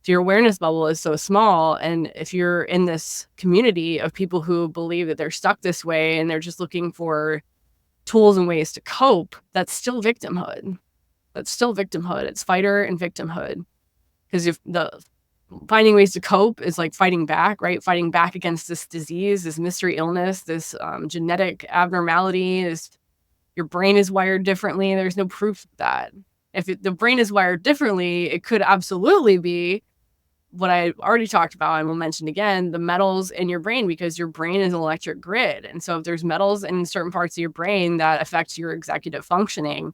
So your awareness bubble is so small. And if you're in this community of people who believe that they're stuck this way and they're just looking for tools and ways to cope, that's still victimhood. It's fighter and victimhood. Because if finding ways to cope is like fighting back, right? Fighting back against this disease, this mystery illness, this genetic abnormality. Your brain is wired differently. There's no proof of that. If the brain is wired differently, it could absolutely be what I already talked about and will mention again, the metals in your brain, because your brain is an electric grid. And so if there's metals in certain parts of your brain that affects your executive functioning,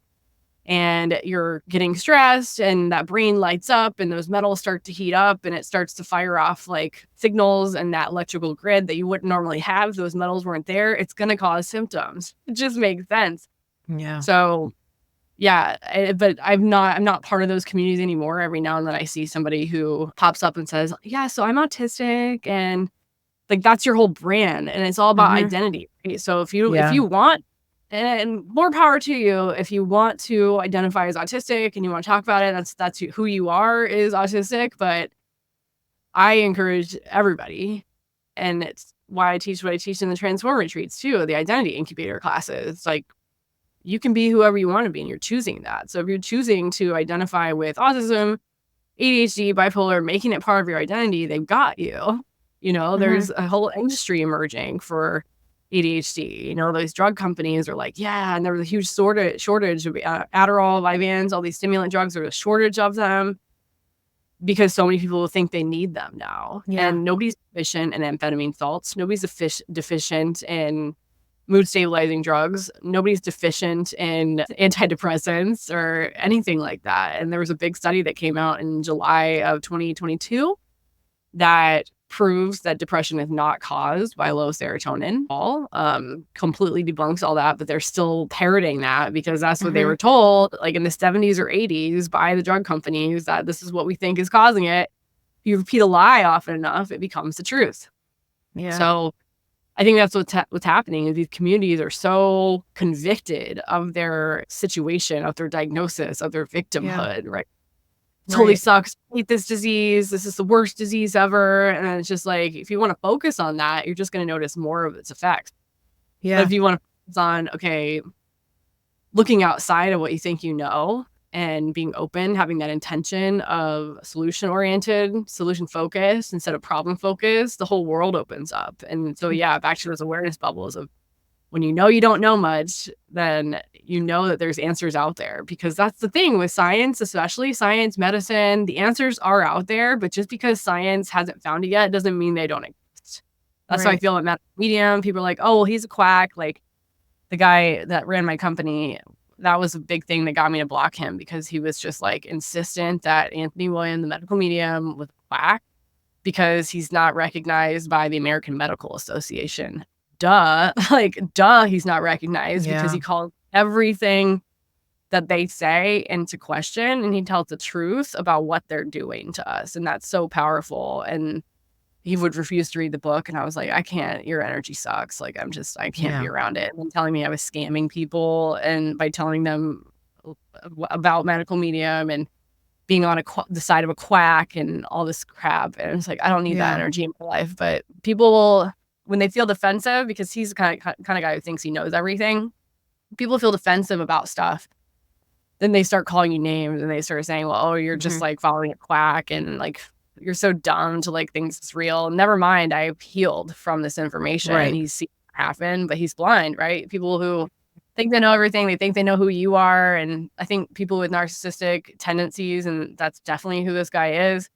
and you're getting stressed and that brain lights up and those metals start to heat up and it starts to fire off like signals and that electrical grid that you wouldn't normally have if those metals weren't there, it's going to cause symptoms. It just makes sense. Yeah. So yeah, but I'm not part of those communities anymore. Every now and then I see somebody who pops up and says, yeah, so I'm autistic, and like, that's your whole brand and it's all about identity. Right? So if you want, and more power to you, if you want to identify as autistic and you want to talk about it, that's who you are, is autistic. But I encourage everybody, and it's why I teach what I teach in the Transform retreats too, the identity incubator classes. It's like, you can be whoever you want to be and you're choosing that. So if you're choosing to identify with autism, ADHD, bipolar, making it part of your identity, they've got you. There's a whole industry emerging for ADHD. Those drug companies are like, yeah, and there was a huge shortage of Adderall, Vyvanse, all these stimulant drugs. There's a shortage of them because so many people think they need them now. Yeah. And nobody's deficient in amphetamine salts. Nobody's deficient in mood stabilizing drugs. Nobody's deficient in antidepressants or anything like that. And there was a big study that came out in July of 2022 that proves that depression is not caused by low serotonin at all. Completely debunks all that, but they're still parroting that because that's what they were told, like in the 70s or 80s, by the drug companies, that this is what we think is causing it. If you repeat a lie often enough, it becomes the truth. Yeah. So I think that's what's happening is these communities are so convicted of their situation, of their diagnosis, of their victimhood, right? Totally sucks. I hate this disease. This is the worst disease ever. And it's just like, if you want to focus on that, you're just going to notice more of its effects. Yeah. But if you want to focus on, okay, looking outside of what you think you know and being open, having that intention of solution-oriented, solution-focused instead of problem-focused, the whole world opens up. And so, yeah, back to those awareness bubbles of when you know you don't know much, then you know that there's answers out there, because that's the thing with science, especially science, medicine, the answers are out there, but just because science hasn't found it yet doesn't mean they don't exist. That's how I Right. feel at medical medium. People are like, oh, well, he's a quack. Like the guy that ran my company, that was a big thing that got me to block him, because he was just like insistent that Anthony William, the medical medium, was a quack because he's not recognized by the American Medical Association. Duh. Like, duh, he's not recognized because Yeah. he calls everything that they say into question, and he tells the truth about what they're doing to us. And that's so powerful. And he would refuse to read the book. And I was like, I can't, your energy sucks. Like, I can't be Yeah. around it. And telling me I was scamming people, and by telling them about medical medium and being on the side of a quack and all this crap. And it's like, I don't need that Yeah. energy in my life. But people will, when they feel defensive, because he's the kind of guy who thinks he knows everything, people feel defensive about stuff. Then they start calling you names, and they start saying, well, oh, you're just Mhm. like following a quack, and like, you're so dumb to like think it's real. Never mind, I've healed from this information. Right. He's seen it happen, but he's blind, right? People who think they know everything, they think they know who you are. And I think people with narcissistic tendencies, and that's definitely who this guy is,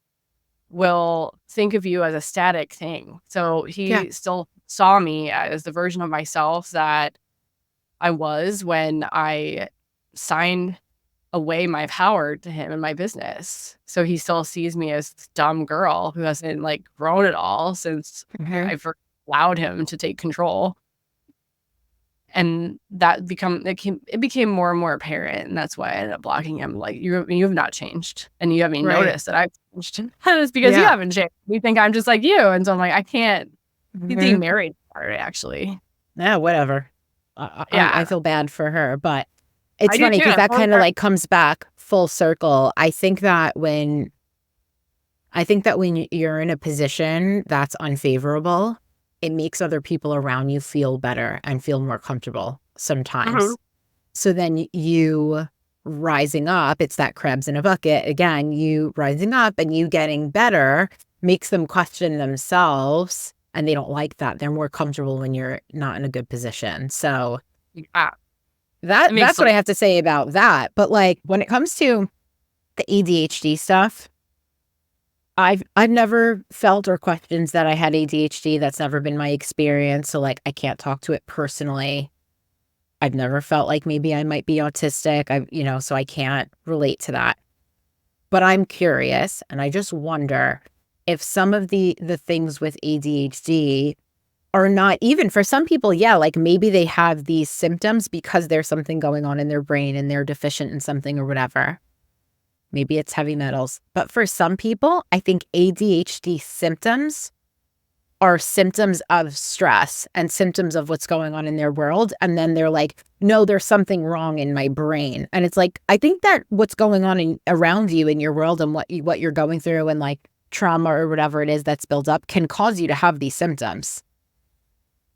will think of you as a static thing. So Yeah. he still saw me as the version of myself that I was when I signed away my power to him in my business. So he still sees me as this dumb girl who hasn't like grown at all since Mhm. I've allowed him to take control. And it became more and more apparent, and that's why I ended up blocking him. Like, you have not changed, and you haven't even Right. noticed that I've changed. And it's because you Yeah. haven't changed. You think I'm just like you, and so I'm like, I can't. He's getting Mhm. married, actually. Yeah, whatever. I Yeah, feel bad for her, but I it's do funny too. because that Well, kinda, like, comes back full circle. I think that when you're in a position that's unfavorable, it makes other people around you feel better and feel more comfortable mhm. sometimes. So then you rising up, it's that crabs in a bucket. Again, you rising up and you getting better makes them question themselves, and they don't like that. They're more comfortable when you're not in a good position. So Yeah, that it makes that's what sense. I have to say about that. But like when it comes to the ADHD stuff, I've never felt or questioned that I had ADHD. That's never been my experience. So like I can't talk to it personally. I've never felt like maybe I might be autistic. So I can't relate to that. But I'm curious, and I just wonder if some of the things with ADHD are not even for some people, yeah, like maybe they have these symptoms because there's something going on in their brain and they're deficient in something or whatever. Maybe it's heavy metals. But for some people, I think ADHD symptoms are symptoms of stress and symptoms of what's going on in their world. And then they're like, no, there's something wrong in my brain. And it's like, I think that what's going on around you in your world and what you're going through and like trauma or whatever it is that's built up can cause you to have these symptoms.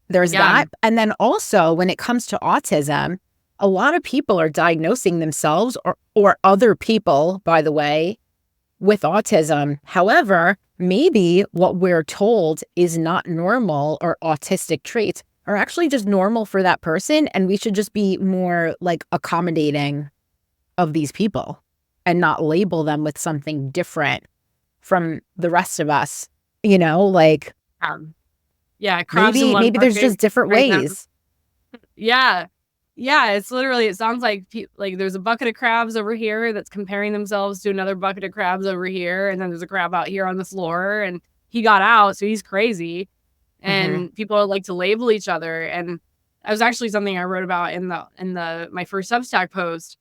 There's Yeah, that. And then also when it comes to autism, a lot of people are diagnosing themselves or other people, by the way, with autism. However, maybe what we're told is not normal or autistic traits are actually just normal for that person. And we should just be more like accommodating of these people and not label them with something different from the rest of us. Like um, yeah, crabs in one maybe there's bucket just different right now. ways. Yeah. Yeah, it's literally, it sounds like like there's a bucket of crabs over here that's comparing themselves to another bucket of crabs over here, and then there's a crab out here on the floor, and he got out, so he's crazy. Hmm. And people like to label each other. And that was actually something I wrote about in the my first Substack post,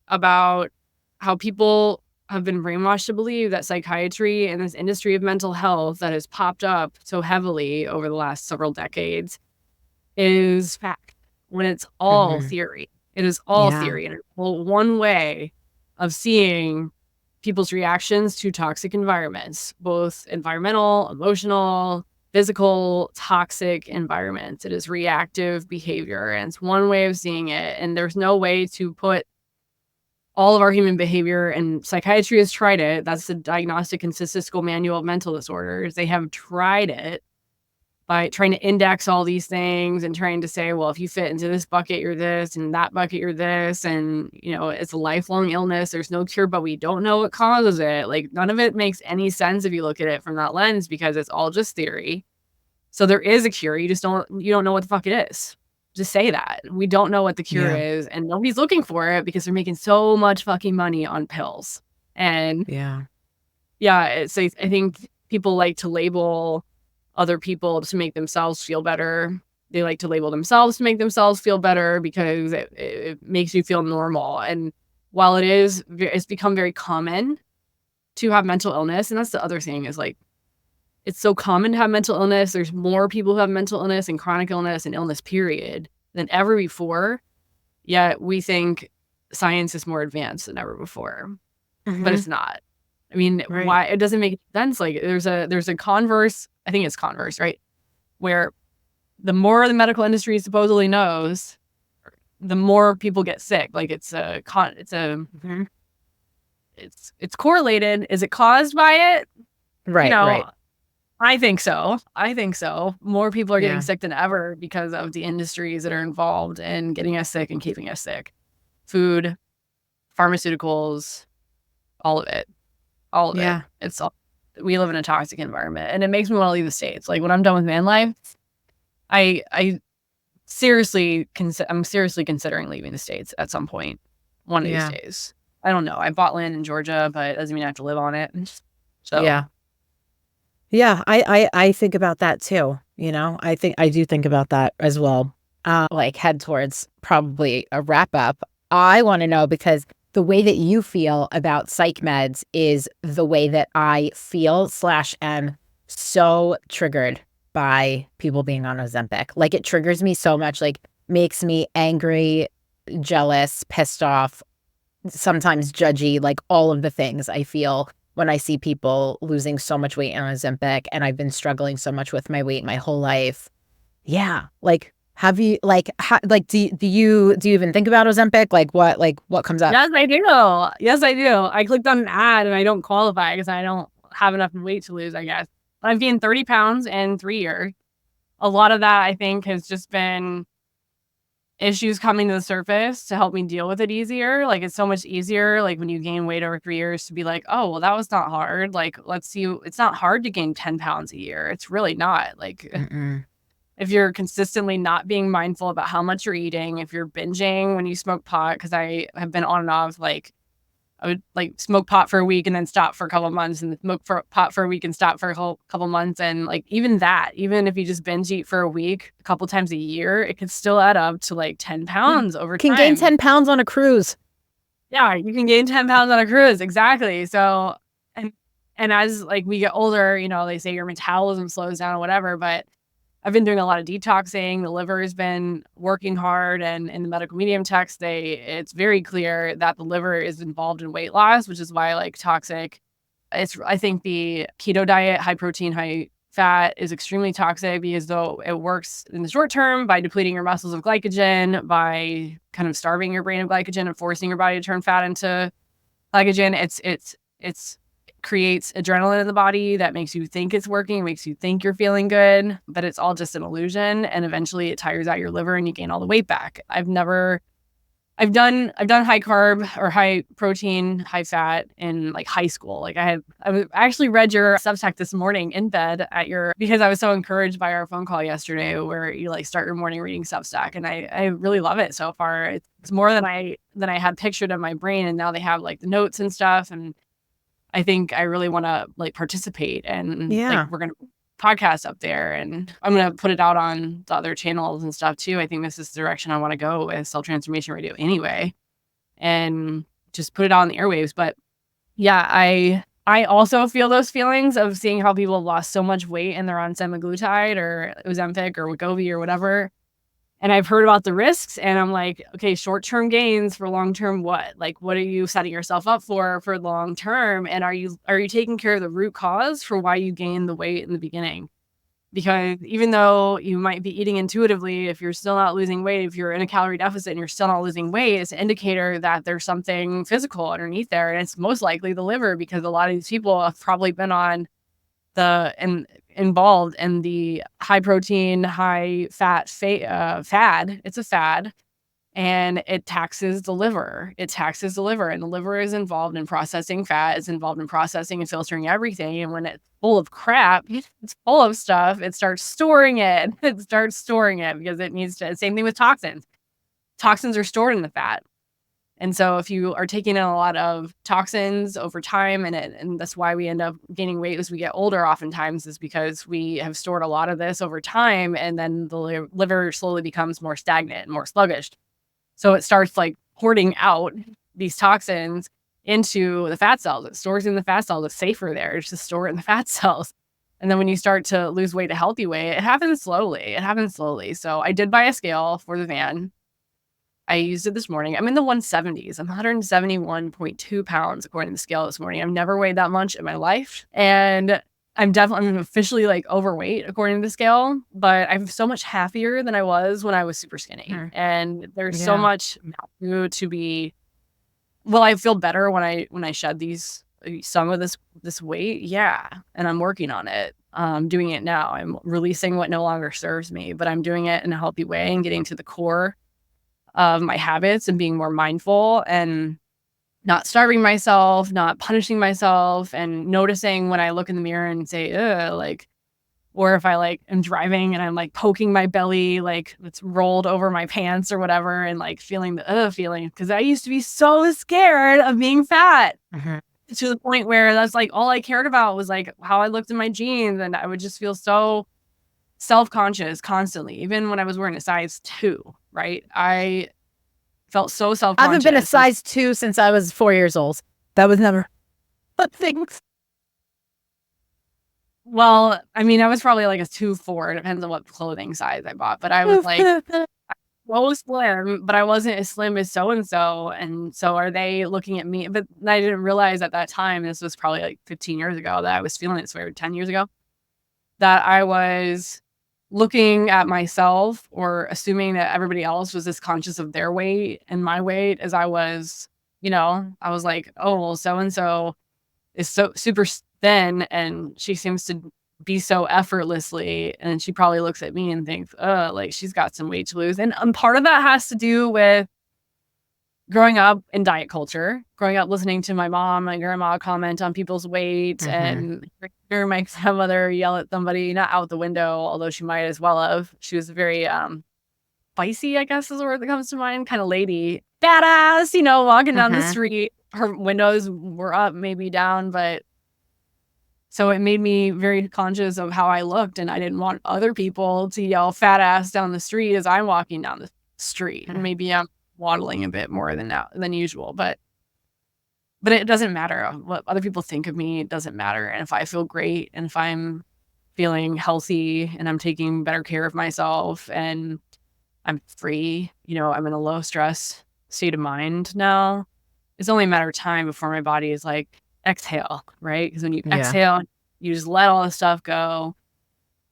about how people have been brainwashed to believe that psychiatry and this industry of mental health that has popped up so heavily over the last several decades is fact, when it's all Hmm. theory. It is all Yeah. theory, and it's one way of seeing people's reactions to toxic environments, both environmental, emotional, physical, toxic environments. It is reactive behavior, and it's one way of seeing it. And there's no way to put all of our human behavior, and psychiatry has tried it. That's the Diagnostic and Statistical Manual of Mental Disorders. They have tried it by trying to index all these things and trying to say, well, if you fit into this bucket, you're this, and that bucket, you're this. And, it's a lifelong illness. There's no cure, but we don't know what causes it. Like, none of it makes any sense if you look at it from that lens, because it's all just theory. So there is a cure. You don't know what the fuck it is. Just say that. We don't know what the cure is, and nobody's looking for it because they're making so much fucking money on pills. And so I think people like to label other people to make themselves feel better. They like to label themselves to make themselves feel better because it makes you feel normal. And while it's become very common to have mental illness, and that's the other thing, is like, it's so common to have mental illness. There's more people who have mental illness and chronic illness and illness period than ever before. Yet we think science is more advanced than ever before, but it's not. I mean, why? It doesn't make sense. Like, there's a Converse, I think it's Converse, right? Where the more the medical industry supposedly knows, the more people get sick. Like, it's correlated. Is it caused by it? Right. I think so. More people are getting sick than ever because of the industries that are involved in getting us sick and keeping us sick. Food, pharmaceuticals, all of it. All of it. It's all, we live in a toxic environment, and it makes me want to leave the States. Like, when I'm done with van life, I'm seriously considering leaving the States at some point, one of these days. I don't know. I bought land in Georgia, but it doesn't mean I have to live on it. So I think about that too. I do think about that as well. Like, head towards probably a wrap up. I want to know, because the way that you feel about psych meds is the way that I feel / am so triggered by people being on Ozempic. Like, it triggers me so much, like, makes me angry, jealous, pissed off, sometimes judgy, like all of the things I feel when I see people losing so much weight on Ozempic, and I've been struggling so much with my weight my whole life. Yeah. Like, have you, like, do you even think about Ozempic? Like, what comes up? Yes, I do. I clicked on an ad and I don't qualify because I don't have enough weight to lose, I guess. I've gained 30 pounds in 3 years. A lot of that, I think, has just been issues coming to the surface to help me deal with it easier. Like, it's so much easier, like, when you gain weight over 3 years, to be like, oh, well, that was not hard. Like, let's see, it's not hard to gain 10 pounds a year. It's really not. Like, if you're consistently not being mindful about how much you're eating, if you're binging when you smoke pot, because I have been on and off, like, I would, like, smoke pot for a week and then stop for a couple of months, and smoke pot for a week and stop for a whole couple of months. And, like, even if you just binge eat for a week, a couple times a year, it could still add up to like 10 pounds over time. Can gain 10 pounds on a cruise. Yeah, you can gain 10 pounds on a cruise. Exactly. So, and as, like, we get older, they say your metabolism slows down or whatever, but I've been doing a lot of detoxing. The liver has been working hard, and in the medical medium text, it's very clear that the liver is involved in weight loss, which is why, like, toxic. I think the keto diet, high protein, high fat, is extremely toxic, because though it works in the short term by depleting your muscles of glycogen, by kind of starving your brain of glycogen and forcing your body to turn fat into glycogen, it's creates adrenaline in the body that makes you think it's working, makes you think you're feeling good, but it's all just an illusion. And eventually it tires out your liver and you gain all the weight back. I've done high carb or high protein, high fat in, like, high school. Like, I actually read your SUBSTACK this morning in bed because I was so encouraged by our phone call yesterday, where you, like, start your morning reading SUBSTACK, and I really love it so far. It's more than I had pictured in my brain, and now they have, like, the notes and stuff, and I think I really want to, like, participate, and like, we're going to podcast up there, and I'm going to put it out on the other channels and stuff too. I think this is the direction I want to go with Self Transformation Radio anyway, and just put it out on the airwaves. But yeah, I also feel those feelings of seeing how people have lost so much weight and they're on semaglutide or Ozempic or Wegovy or whatever. And I've heard about the risks, and I'm like, okay, short-term gains for long-term what? Like, what are you setting yourself up for long-term? And are you taking care of the root cause for why you gained the weight in the beginning? Because even though you might be eating intuitively, if you're still not losing weight, if you're in a calorie deficit and you're still not losing weight, it's an indicator that there's something physical underneath there. And it's most likely the liver, because a lot of these people have probably been on involved in the high protein, high fat fad. It's a fad, and it taxes the liver. It taxes the liver, and the liver is involved in processing fat. It's involved in processing and filtering everything. And when it's full of crap, it's full of stuff, it starts storing it. It starts storing it because it needs to. Same thing with toxins. Toxins are stored in the fat. And so if you are taking in a lot of toxins over time, and that's why we end up gaining weight as we get older oftentimes, is because we have stored a lot of this over time, and then the liver slowly becomes more stagnant and more sluggish. So it starts like hoarding out these toxins into the fat cells. It stores in the fat cells. It's safer there. It's just store it in the fat cells. And then when you start to lose weight a healthy way, it happens slowly. It happens slowly. So I did buy a scale for the van. I used it this morning. I'm in the 170s. I'm 171.2 pounds according to the scale this morning. I've never weighed that much in my life. And I'm officially like overweight according to the scale, but I'm so much happier than I was when I was super skinny. And there's so much value to be, well, I feel better when I shed some of this weight. Yeah. And I'm working on it. I'm doing it now. I'm releasing what no longer serves me, but I'm doing it in a healthy way and getting to the core of my habits and being more mindful and not starving myself, not punishing myself, and noticing when I look in the mirror and say, ugh, like, or if I like am driving and I'm like poking my belly, like it's rolled over my pants or whatever, and like feeling the feeling. Cause I used to be so scared of being fat to the point where that's like all I cared about was like how I looked in my jeans. And I would just feel so self-conscious constantly, even when I was wearing a size 2, right? I felt so self-conscious. I haven't been a size 2 since I was 4 years old. That was never a thing. Well, I mean, I was probably like a 2-4. It depends on what clothing size I bought. But I was like so slim, but I wasn't as slim as so-and-so. And so are they looking at me? But I didn't realize at that time, this was probably like 15 years ago, that I was feeling this way, 10 years ago, that I was looking at myself or assuming that everybody else was as conscious of their weight and my weight as I was. I was like, oh, well, so-and-so is so super thin and she seems to be so effortlessly, and she probably looks at me and thinks, oh, like she's got some weight to lose. And part of that has to do with growing up in diet culture, growing up listening to my mom, my grandma comment on people's weight, and hear my grandmother yell at somebody, not out the window, although she might as well have. She was very feisty, I guess is the word that comes to mind, kind of lady, badass, walking down the street. Her windows were up, maybe down, but so it made me very conscious of how I looked, and I didn't want other people to yell fat ass down the street as I'm walking down the street. And maybe I'm waddling a bit more than usual, but it doesn't matter what other people think of me. It doesn't matter. And if I feel great, and if I'm feeling healthy, and I'm taking better care of myself, and I'm free, I'm in a low stress state of mind now, it's only a matter of time before my body is like, exhale, right? Because when you exhale, you just let all the stuff go.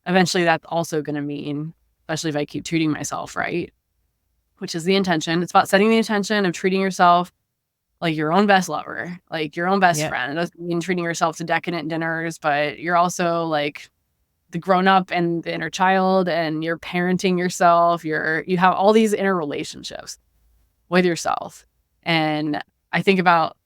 Eventually that's also going to mean, especially if I keep treating myself right, which is the intention. It's about setting the intention of treating yourself like your own best lover, like your own best friend. It doesn't mean treating yourself to decadent dinners, but you're also like the grown-up and the inner child, and you're parenting yourself. You have all these inner relationships with yourself. And I think about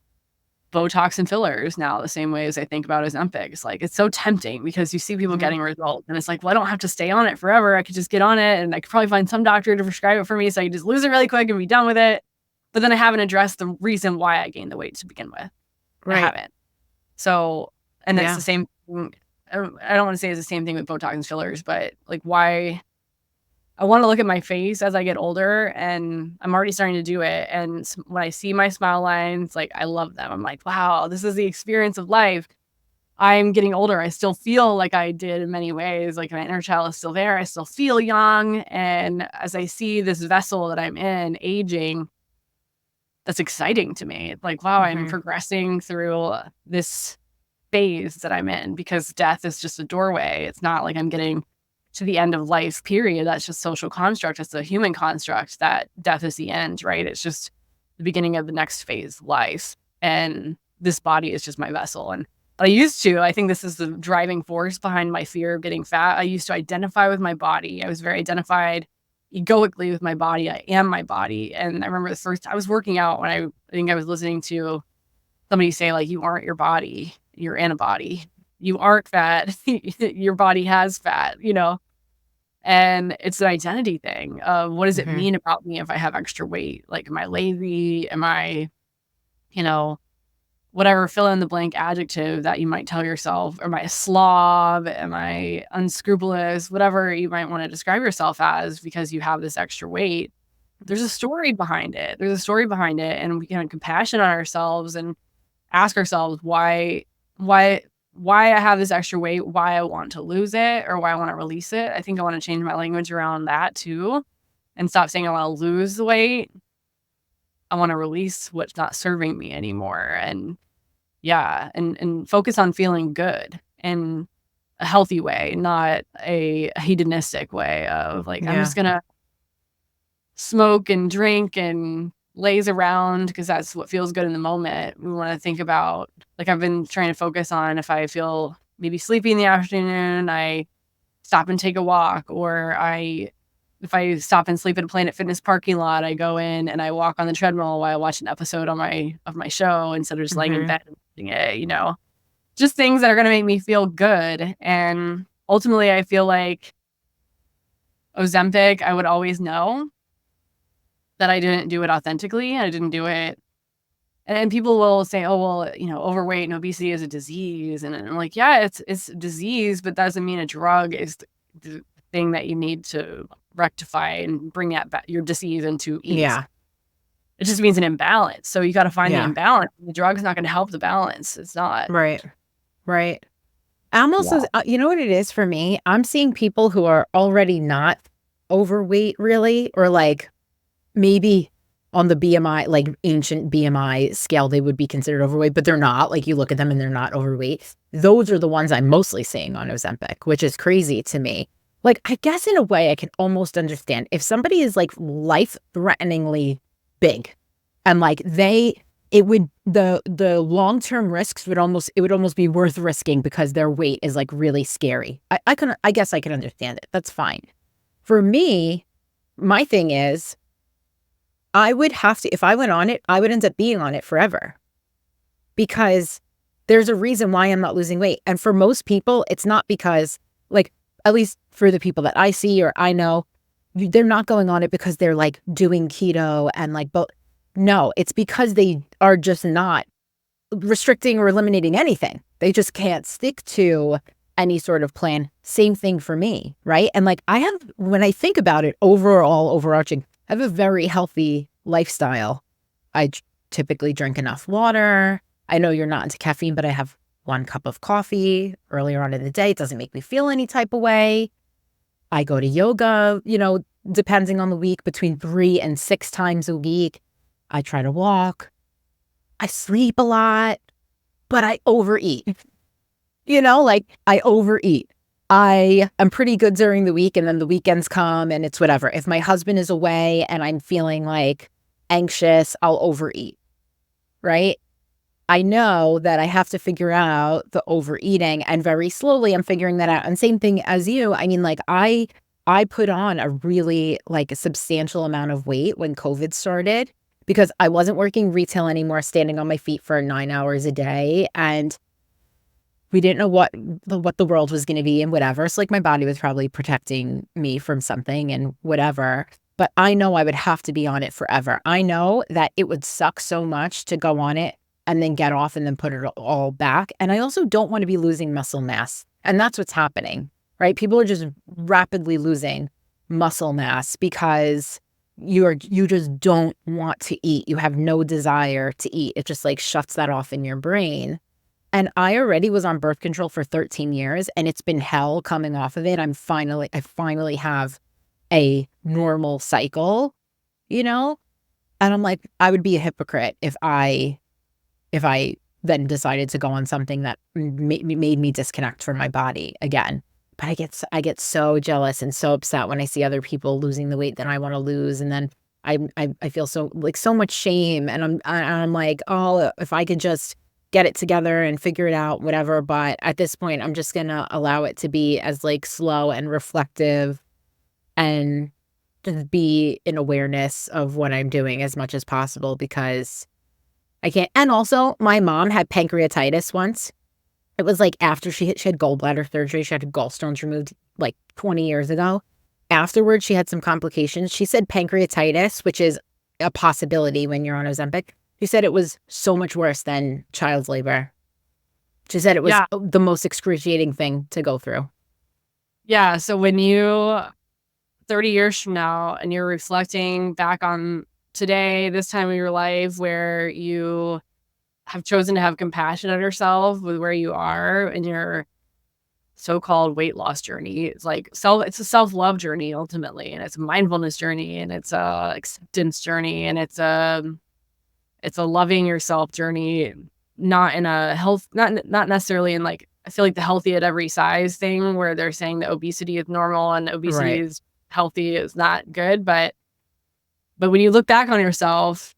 Botox and fillers now the same way as I think about Ozempic. It's like, it's so tempting because you see people getting results, and it's like, well, I don't have to stay on it forever. I could just get on it, and I could probably find some doctor to prescribe it for me, so I can just lose it really quick and be done with it. But then I haven't addressed the reason why I gained the weight to begin with. Right. I haven't. So, and it's the same thing. I don't want to say it's the same thing with Botox and fillers, but like, why I want to look at my face as I get older, and I'm already starting to do it. And when I see my smile lines, like, I love them. I'm like, wow, this is the experience of life. I'm getting older. I still feel like I did in many ways. Like, my inner child is still there. I still feel young. And as I see this vessel that I'm in aging, that's exciting to me. Like, wow, I'm progressing through this phase that I'm in, because death is just a doorway. It's not like I'm getting to the end of life, period. That's just social construct. It's a human construct that death is the end, right? It's just the beginning of the next phase of life. And this body is just my vessel. And I used to. I think this is the driving force behind my fear of getting fat. I used to identify with my body. I was very identified egoically with my body. I am my body. And I remember the first I was working out when I think I was listening to somebody say, like, you aren't your body, you're in a body. You aren't fat. Your body has fat, you know? And it's an identity thing of what does it Mhm. mean about me if I have extra weight? Like, am I lazy? Am I, you know, whatever fill in the blank adjective that you might tell yourself. Am I a slob? Am I unscrupulous? Whatever you might want to describe yourself as because you have this extra weight. There's a story behind it. There's a story behind it. And we can have compassion on ourselves and ask ourselves why, why I have this extra weight, why I want to lose it or why I want to release it. I think I want to change my language around that too and stop saying I want to lose the weight. I want to release what's not serving me anymore. And yeah, and focus on feeling good in a healthy way, not a hedonistic way of like, I'm Yeah. just gonna smoke and drink and laze around because that's what feels good in the moment. We want to think about, like, I've been trying to focus on if I feel maybe sleepy in the afternoon, I stop and take a walk, or if I stop and sleep at a Planet Fitness parking lot, I go in and I walk on the treadmill while I watch an episode on of my show instead of just laying in Mhm. bed and watching it, you know? Just things that are gonna make me feel good, and ultimately, I feel like Ozempic, I would always know that I didn't do it authentically, I didn't do it and people will say, "Oh, well, you know, overweight and obesity is a disease," and I'm like, "Yeah, it's a disease, but that doesn't mean a drug is the thing that you need to rectify and bring that back your disease into ease." Yeah. It just means an imbalance, so you gotta find the Yeah. imbalance. The drug's not gonna help the balance, it's not. Right. Right. Almost Yeah. as you know what it is for me? I'm seeing people who are already not overweight really, or like maybe on the BMI, like ancient BMI scale, they would be considered overweight, but they're not. Like you look at them and they're not overweight. Those are the ones I'm mostly seeing on Ozempic, which is crazy to me. Like, I guess in a way I can almost understand if somebody is like life-threateningly big and like it would the long-term risks would almost be worth risking because their weight is like really scary. I guess I can understand it. That's fine. For me, my thing is I would have to if I went on it, I would end up being on it forever because there's a reason why I'm not losing weight. And for most people, it's not because, like, at least for the people that I see or I know, they're not going on it because they're like doing keto and like, but no, it's because they are just not restricting or eliminating anything. They just can't stick to any sort of plan. Same thing for me, right? And like I have, when I think about it, overall, overarching, I have a very healthy lifestyle. Typically drink enough water. I know you're not into caffeine, but I have 1 cup of coffee earlier on in the day. It doesn't make me feel any type of way. I go to yoga, depending on the week, between 3 and 6 times a week. I try to walk. I sleep a lot, but I overeat. Like I overeat. I am pretty good during the week and then the weekends come and it's whatever. If my husband is away and I'm feeling like anxious, I'll overeat, right? I know that I have to figure out the overeating and very slowly I'm figuring that out. And same thing as you. I mean, like I put on a really like a substantial amount of weight when COVID started because I wasn't working retail anymore, standing on my feet for 9 hours a day. And we didn't know what the world was going to be and whatever. So like my body was probably protecting me from something and whatever. But I know I would have to be on it forever. I know that it would suck so much to go on it and then get off and then put it all back. And I also don't want to be losing muscle mass. And that's what's happening, right? People are just rapidly losing muscle mass because you just don't want to eat. You have no desire to eat. It just like shuts that off in your brain. And I already was on birth control for 13 years and it's been hell coming off of it. I finally have a normal cycle, And I'm like, I would be a hypocrite if I then decided to go on something that made me disconnect from my body again. But I get so jealous and so upset when I see other people losing the weight that I want to lose. And then I feel so much shame and I'm like, oh, if I could just get it together and figure it out, whatever. But at this point, I'm just gonna allow it to be as like slow and reflective and just be in awareness of what I'm doing as much as possible because I can't. And also, my mom had pancreatitis once. It was like after she had gallbladder surgery. She had gallstones removed like 20 years ago. Afterwards, she had some complications. She said pancreatitis, which is a possibility when you're on Ozempic. She said it was so much worse than child's labor. She said it was Yeah. the most excruciating thing to go through. Yeah. So when you 30 years from now and you're reflecting back on today, this time of your life where you have chosen to have compassion on yourself with where you are in your so-called weight loss journey. It's like it's a self-love journey ultimately, and it's a mindfulness journey, and it's a acceptance journey, and it's a loving yourself journey, not in a health, not necessarily in like, I feel like the healthy at every size thing where they're saying that obesity is normal and obesity Right. is healthy is not good. But when you look back on yourself,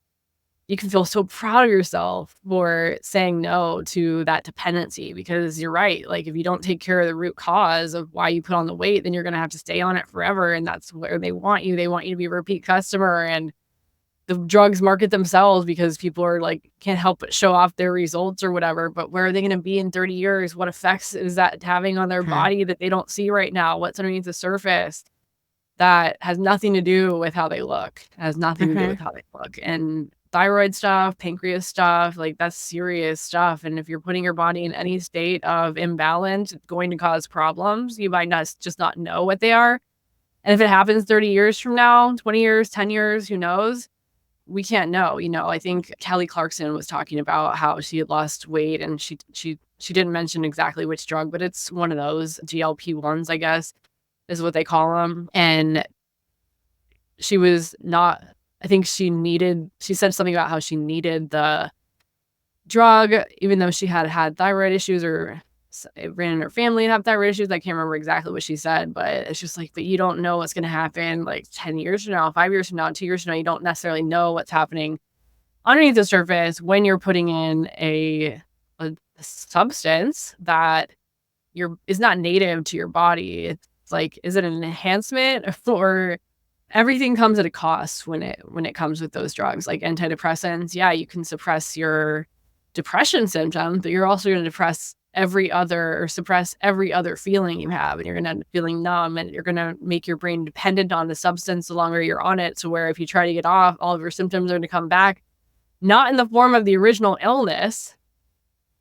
you can feel so proud of yourself for saying no to that dependency, because you're right. Like if you don't take care of the root cause of why you put on the weight, then you're going to have to stay on it forever. And that's where they want you. They want you to be a repeat customer, and the drugs market themselves because people are like, can't help but show off their results or whatever. But where are they going to be in 30 years? What effects is that having on their Mhm. body that they don't see right now? What's underneath the surface? That has nothing to do with how they look. It has nothing to do with Mhm. how they look. And thyroid stuff, pancreas stuff, like that's serious stuff. And if you're putting your body in any state of imbalance, it's going to cause problems. You might not just not know what they are. And if it happens 30 years from now, 20 years, 10 years, who knows? We can't know. I think Kelly Clarkson was talking about how she had lost weight, and she didn't mention exactly which drug, but it's one of those GLP-1s, I guess, is what they call them. And she was not, I think she said something about how she needed the drug, even though she had had thyroid issues, or it ran in her family and have thyroid issues. I can't remember exactly what she said, but it's just like, but you don't know what's going to happen like 10 years from now, 5 years from now, 2 years from now. You don't necessarily know what's happening underneath the surface when you're putting in a substance that is not native to your body. It's like, is it an enhancement or everything comes at a cost when it comes with those drugs, like antidepressants. Yeah, you can suppress your depression symptoms, but you're also going to suppress every other feeling you have, and you're going to end up feeling numb, and you're going to make your brain dependent on the substance the longer you're on it. So where if you try to get off, all of your symptoms are going to come back, not in the form of the original illness,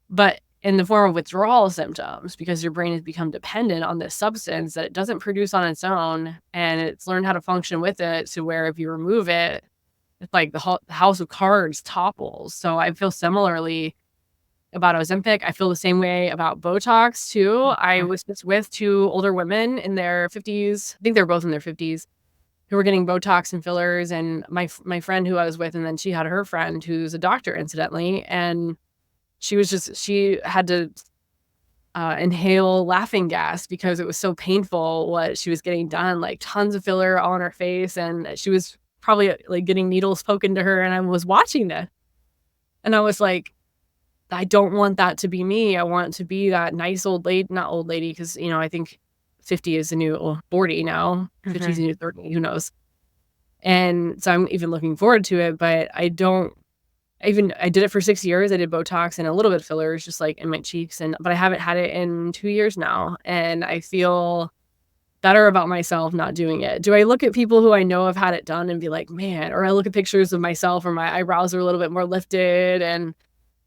but in the form of withdrawal symptoms, because your brain has become dependent on this substance that it doesn't produce on its own, and it's learned how to function with it, to where if you remove it, it's like the house of cards topples. So I feel similarly about Ozempic. I feel the same way about Botox too. I was just with two older women in their 50s. I think they're both in their 50s, who were getting Botox and fillers, and my friend who I was with, and then she had her friend who's a doctor, incidentally, and she had to inhale laughing gas because it was so painful what she was getting done, like tons of filler all on her face. And she was probably like getting needles poked into her. And I was watching this, and I was like, I don't want that to be me. I want to be that nice old lady, not old lady, because, I think 50 is the new 40 now. 50 is the new 30, who knows? And so I'm even looking forward to it, but I did it for 6 years. I did Botox and a little bit of fillers, just like in my cheeks, but I haven't had it in 2 years now, and I feel better about myself not doing it. Do I look at people who I know have had it done and be like, man? Or I look at pictures of myself where my eyebrows are a little bit more lifted, and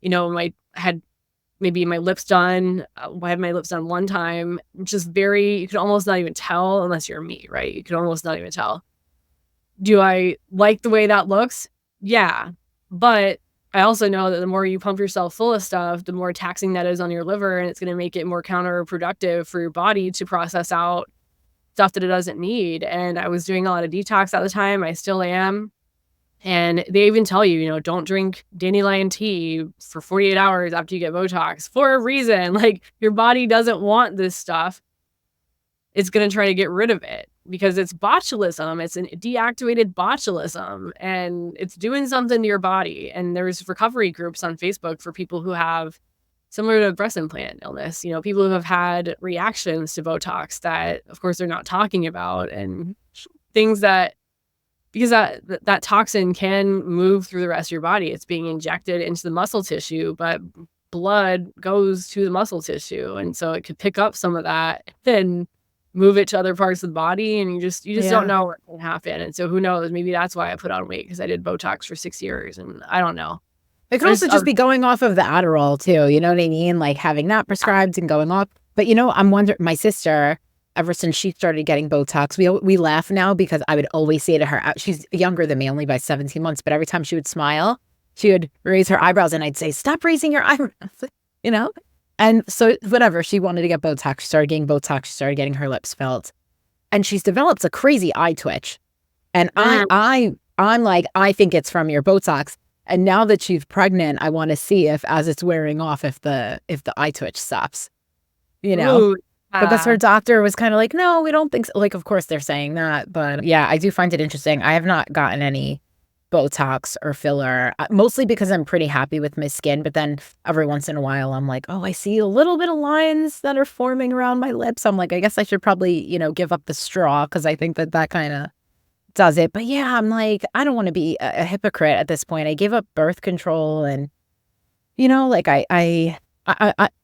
I had maybe my lips done. I had my lips done one time, which is you could almost not even tell unless you're me, right? You could almost not even tell. Do I like the way that looks? Yeah. But I also know that the more you pump yourself full of stuff, the more taxing that is on your liver, and it's going to make it more counterproductive for your body to process out stuff that it doesn't need. And I was doing a lot of detox at the time. I still am. And they even tell you, don't drink dandelion tea for 48 hours after you get Botox for a reason. Like, your body doesn't want this stuff. It's going to try to get rid of it. because it's botulism. It's a deactivated botulism, and it's doing something to your body. And there's recovery groups on Facebook for people who have similar to breast implant illness, people who have had reactions to Botox that, of course, they're not talking about, and things that, because that toxin can move through the rest of your body. It's being injected into the muscle tissue, but blood goes to the muscle tissue. And so it could pick up some of that, then move it to other parts of the body. And you just don't know what can happen. And so who knows, maybe that's why I put on weight, because I did Botox for 6 years, and I don't know. It could also just be going off of the Adderall too. You know what I mean? Like having that prescribed and going off. But I'm wondering, my sister, ever since she started getting Botox, we laugh now because I would always say to her, she's younger than me, only by 17 months, but every time she would smile, she would raise her eyebrows and I'd say, stop raising your eyebrows, And so whatever, she wanted to get Botox. She started getting Botox. She started getting her lips filled. And she's developed a crazy eye twitch. And I'm like, I think it's from your Botox. And now that she's pregnant, I want to see if, as it's wearing off, if the eye twitch stops, Ooh, because her doctor was kind of like, no, we don't think so. Like, of course they're saying that, but yeah, I do find it interesting. I have not gotten any Botox or filler, mostly because I'm pretty happy with my skin. But then every once in a while, I'm like, oh, I see a little bit of lines that are forming around my lips. I'm like, I guess I should probably, give up the straw, because I think that kind of does it. But yeah, I'm like, I don't want to be a hypocrite at this point. I gave up birth control, and like I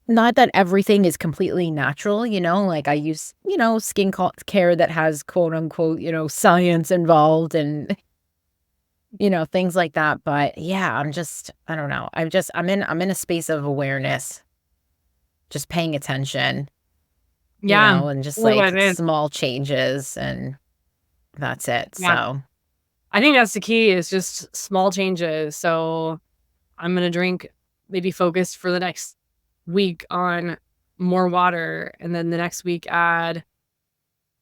not that everything is completely natural, like I use skin care that has quote unquote science involved, and things like that. But yeah, I don't know, I'm in a space of awareness, just paying attention, and just like small changes, and that's it. Yeah. So I think that's the key, is just small changes. So I'm going to drink, maybe focus for the next week on more water, and then the next week add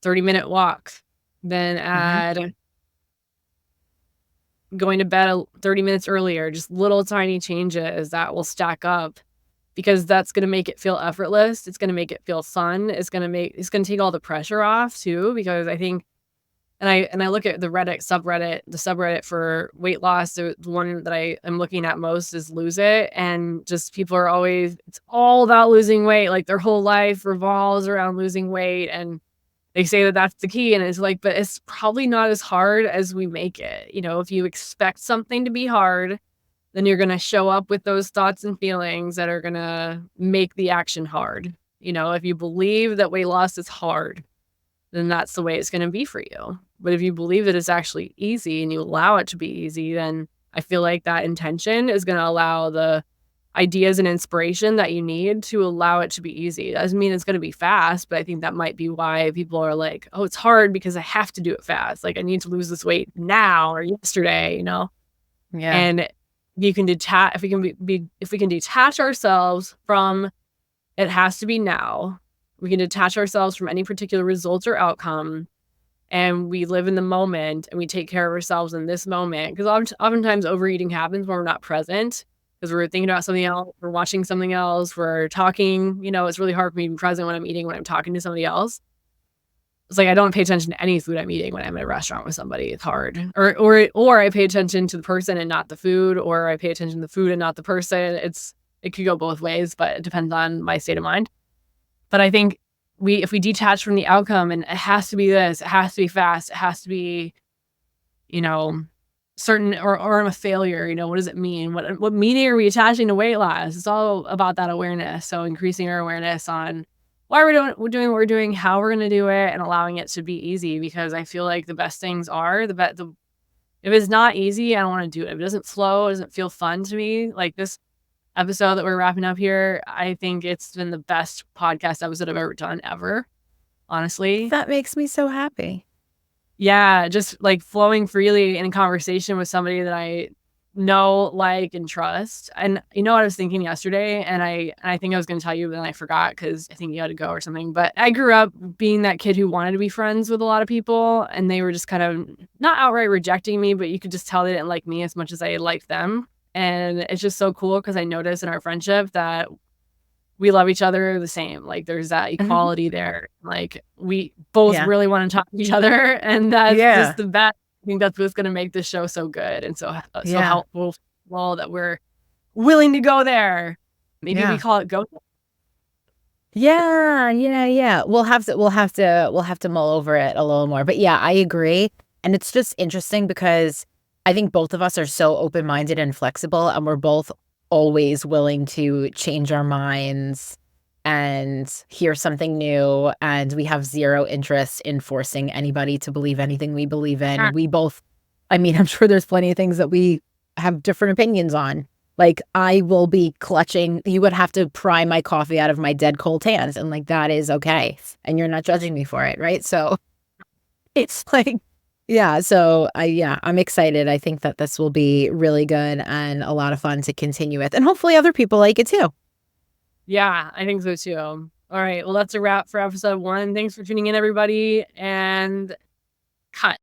30-minute walk, then add going to bed 30 minutes earlier. Just little tiny changes that will stack up, because that's going to make it feel effortless. It's going to make it feel fun. It's going to take all the pressure off too, because I think, and I look at the subreddit for weight loss. The one that I am looking at most is Lose It. And just people are always, it's all about losing weight. Like their whole life revolves around losing weight. And they say that that's the key. And it's like, but it's probably not as hard as we make it. If you expect something to be hard, then you're going to show up with those thoughts and feelings that are going to make the action hard. If you believe that weight loss is hard, then that's the way it's going to be for you. But if you believe that it's actually easy and you allow it to be easy, then I feel like that intention is going to allow the ideas and inspiration that you need to allow it to be easy. It doesn't mean it's going to be fast, but I think that might be why people are like, oh, it's hard because I have to do it fast. Like I need to lose this weight now or yesterday, Yeah. And you can detach, if we can detach ourselves from it has to be now, we can detach ourselves from any particular results or outcome, and we live in the moment and we take care of ourselves in this moment. Because oftentimes overeating happens when we're not present, because we're thinking about something else, we're watching something else, we're talking. It's really hard for me to be present when I'm eating, when I'm talking to somebody else. It's like I don't pay attention to any food I'm eating when I'm in a restaurant with somebody. It's hard. Or I pay attention to the person and not the food, or I pay attention to the food and not the person. It could go both ways, but it depends on my state of mind. But I think if we detach from the outcome, and it has to be this, it has to be fast, it has to be, certain, or I'm a failure, what does it mean? What meaning are we attaching to weight loss? It's all about that awareness. So increasing our awareness on why we're doing what we're doing, how we're going to do it, and allowing it to be easy. Because I feel like the best things are if it's not easy, I don't want to do it. If it doesn't flow, it doesn't feel fun to me. Like this episode that we're wrapping up here, I think it's been the best podcast episode I've ever done, ever. Honestly. That makes me so happy. Yeah, just like flowing freely in a conversation with somebody that I know, like, and trust. And what I was thinking yesterday, and I think I was going to tell you, but then I forgot because I think you had to go or something. But I grew up being that kid who wanted to be friends with a lot of people, and they were just kind of not outright rejecting me, but you could just tell they didn't like me as much as I liked them. And it's just so cool because I noticed in our friendship that we love each other the same. Like there's that Mhm. equality there. Like we both Yeah. really want to talk to each other, and that's just Yeah. the best. I think that's what's going to make this show so good and so Yeah. helpful for all that we're willing to go there. Maybe we Yeah. call it go. Yeah, yeah, yeah. We'll have to mull over it a little more. But yeah, I agree. And it's just interesting because I think both of us are so open-minded and flexible, and we're both always willing to change our minds and hear something new. And we have zero interest in forcing anybody to believe anything we believe in. We both, I mean, I'm sure there's plenty of things that we have different opinions on. Like, I will be clutching you would have to pry my coffee out of my dead cold hands, and, like, that is okay, and you're not judging me for it, right? So, it's like yeah, so I'm excited. I think that this will be really good and a lot of fun to continue with, and hopefully other people like it too. Yeah, I think so too. All right. Well, that's a wrap for episode 1. Thanks for tuning in, everybody, and cut.